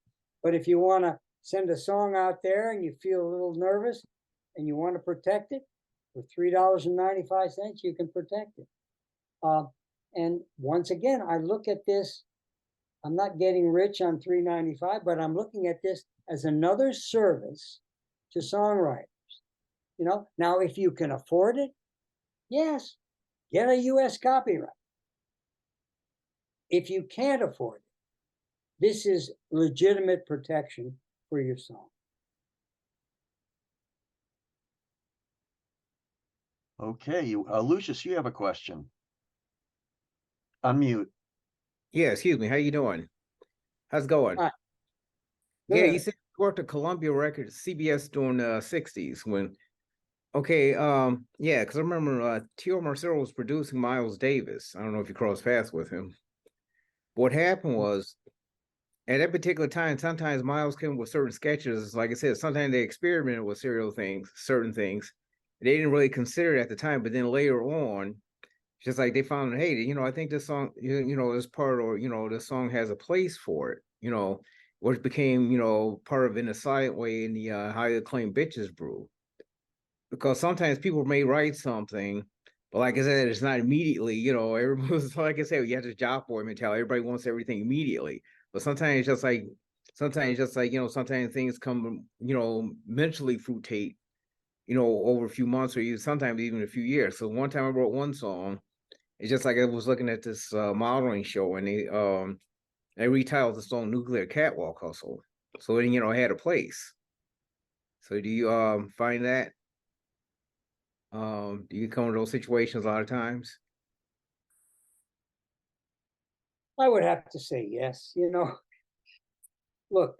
But if you want to send a song out there and you feel a little nervous and you want to protect it, for $3.95, you can protect it. And once again, I look at this, I'm not getting rich on $3.95, but I'm looking at this as another service to songwriters. Now if you can afford it, yes, get a US copyright. If you can't afford it, this is legitimate protection for your song. Okay, Lucius, you have a question. Unmute. Yeah, excuse me. How you doing? How's it going? Yeah, you said you worked at Columbia Records, CBS during the 60s when, yeah, because I remember Tio Marcelo was producing Miles Davis. I don't know if you crossed paths with him. What happened was, at that particular time, sometimes Miles came with certain sketches. Like I said, sometimes they experimented with certain things. They didn't really consider it at the time, but then later on, just like they found, hey, I think this song, this part, or, this song has a place for it, which became, part of In a Silent Way in the highly acclaimed Bitches Brew. Because sometimes people may write something But like I said, it's not immediately, everyone's like I said, you have this job boy mentality. Everybody wants everything immediately. But sometimes just like, sometimes things come, mentally fruitate, over a few months or even sometimes even a few years. So one time I wrote one song. It's just like I was looking at this modeling show and they retitled the song Nuclear Catwalk Hustle. So it, had a place. So do you find that? Do you come to those situations a lot of times? I would have to say yes. Look,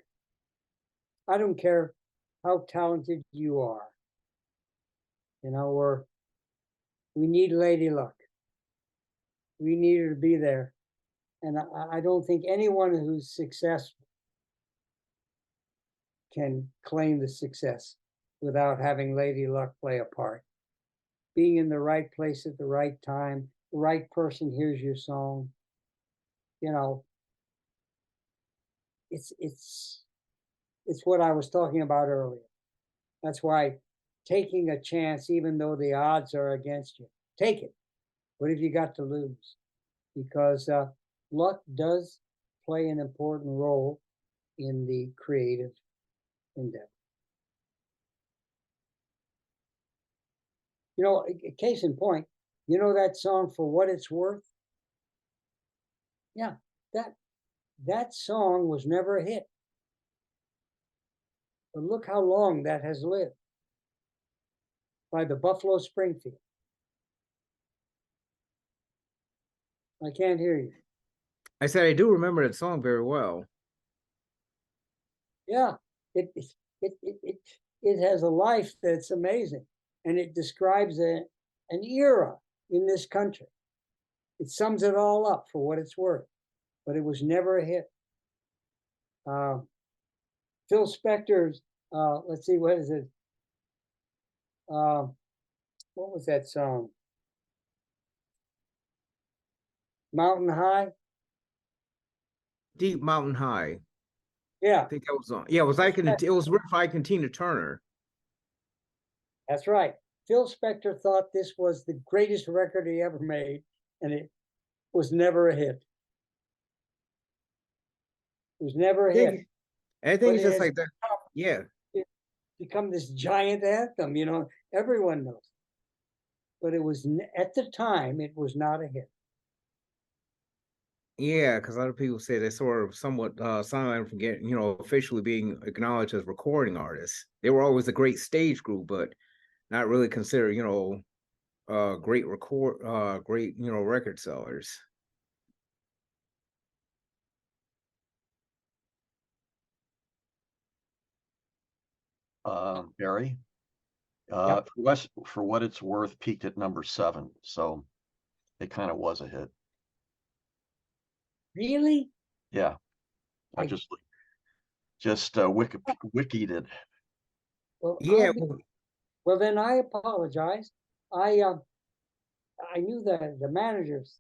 I don't care how talented you are. We need Lady Luck. We need her to be there. And I don't think anyone who's successful can claim the success without having Lady Luck play a part. Being in the right place at the right time, the right person hears your song. It's what I was talking about earlier. That's why taking a chance, even though the odds are against you, take it. What have you got to lose? Because luck does play an important role in the creative endeavor. Case in point, that song For What It's Worth? Yeah, that song was never a hit. But look how long that has lived. By the Buffalo Springfield. I can't hear you. I said I do remember that song very well. Yeah, it has a life that's amazing, and it describes an era in this country. It sums it all up for what it's worth, but it was never a hit. Phil Spector's, let's see, what is it? What was that song? Mountain High? Deep Mountain High. Yeah. I think that was on. Yeah, it was written by Tina Turner. That's right. Phil Spector thought this was the greatest record he ever made, and it was never a hit. It was never a hit. I think it's just like that. Yeah. It's become this giant anthem, everyone knows. But it was, at the time, it was not a hit. Yeah, because a lot of people say they sort of somewhat Songwriter from getting, officially being acknowledged as recording artists. They were always a great stage group, but not really considered, great record sellers. Barry, Yep. For What It's Worth peaked at number 7, so it kind of was a hit. Really? Yeah, I just wikied it. Well, Yeah. well, then I apologize. I knew the managers,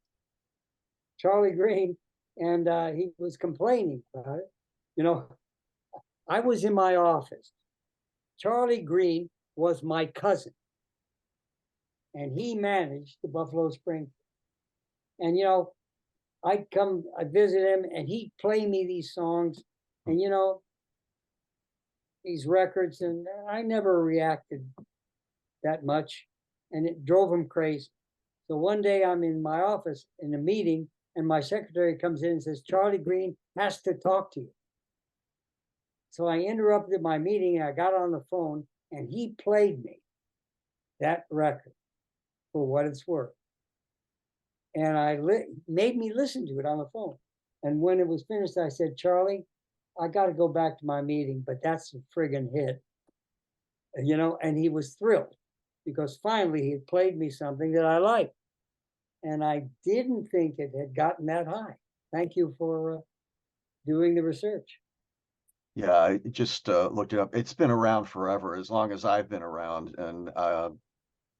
Charlie Green, and he was complaining about it. I was in my office. Charlie Green was my cousin, and he managed the Buffalo Springfield. And I'd visit him, and he'd play me these songs, and these records, and I never reacted that much, and it drove him crazy. So one day I'm in my office in a meeting, and my secretary comes in and says, Charlie Green has to talk to you. So I interrupted my meeting, and I got on the phone, and he played me that record For What It's Worth. And made me listen to it on the phone. And when it was finished, I said, Charlie, I got to go back to my meeting, but that's a friggin' hit. And he was thrilled because finally he had played me something that I liked. And I didn't think it had gotten that high. Thank you for doing the research. Yeah, I just looked it up. It's been around forever, as long as I've been around, and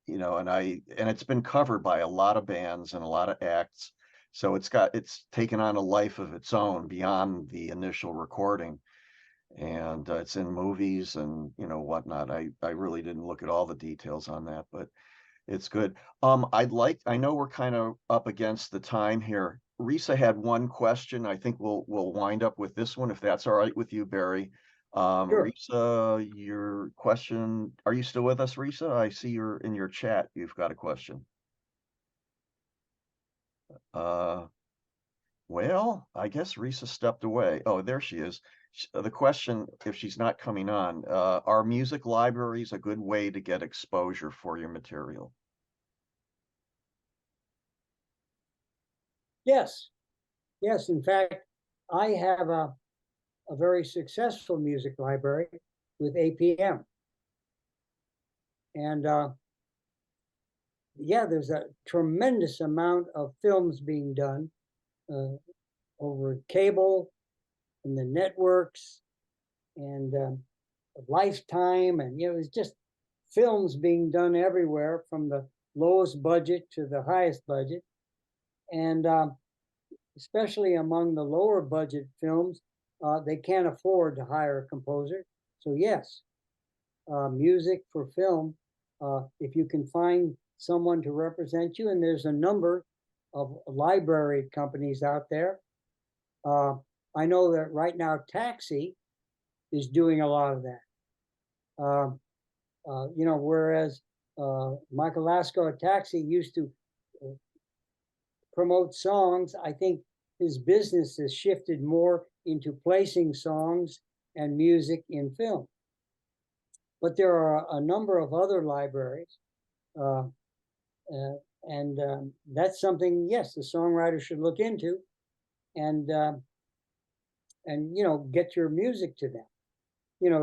and it's been covered by a lot of bands and a lot of acts. So it's taken on a life of its own beyond the initial recording, and it's in movies and whatnot. I really didn't look at all the details on that, but It's good. I know we're kind of up against the time here. Risa had one question. I think we'll wind up with this one, if that's all right with you, Barry. Sure. Risa, your question, are you still with us, Risa? I see you're in your chat. You've got a question. Well, I guess Risa stepped away. Oh, there she is. The question, if she's not coming on, are music libraries a good way to get exposure for your material? Yes. Yes. In fact, I have a very successful music library with APM. And yeah, there's a tremendous amount of films being done over cable and the networks and Lifetime, and it's just films being done everywhere, from the lowest budget to the highest budget. And especially among the lower budget films, they can't afford to hire a composer. So yes, music for film, if you can find someone to represent you, and there's a number of library companies out there. I know that right now Taxi is doing a lot of that. Whereas Michael Lasco at Taxi used to promote songs, I think his business has shifted more into placing songs and music in film. But there are a number of other libraries, and that's something, yes, the songwriter should look into, and get your music to them.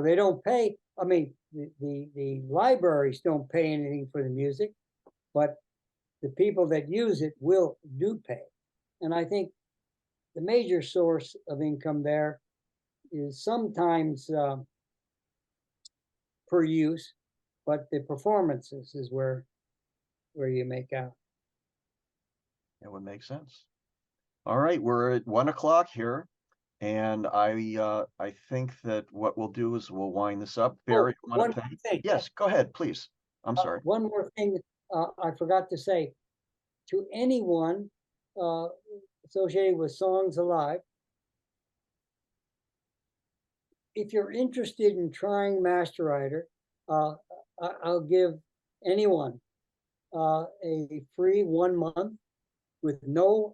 They don't pay. I mean, the libraries don't pay anything for the music, but the people that use it do pay. And I think the major source of income there is sometimes per use, but the performances is where you make out. That would make sense. All right, we're at 1 o'clock here, and I think that what we'll do is we'll wind this up. Barry, one more thing. Yes, go ahead, please. I'm sorry. One more thing I forgot to say to anyone associated with Songsalive. If you're interested in trying Masterwriter, I'll give anyone a free 1 month with no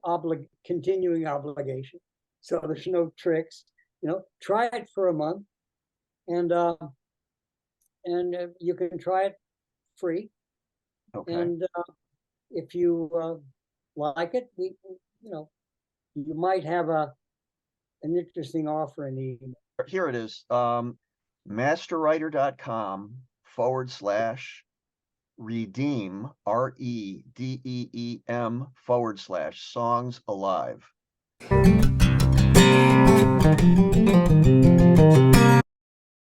continuing obligation. So there's no tricks. Try it for a month, and you can try it free. Okay. And if you like it, you might have an interesting offer in the email. Here it is. Masterwriter.com/redeem REDEEM /Songs Alive.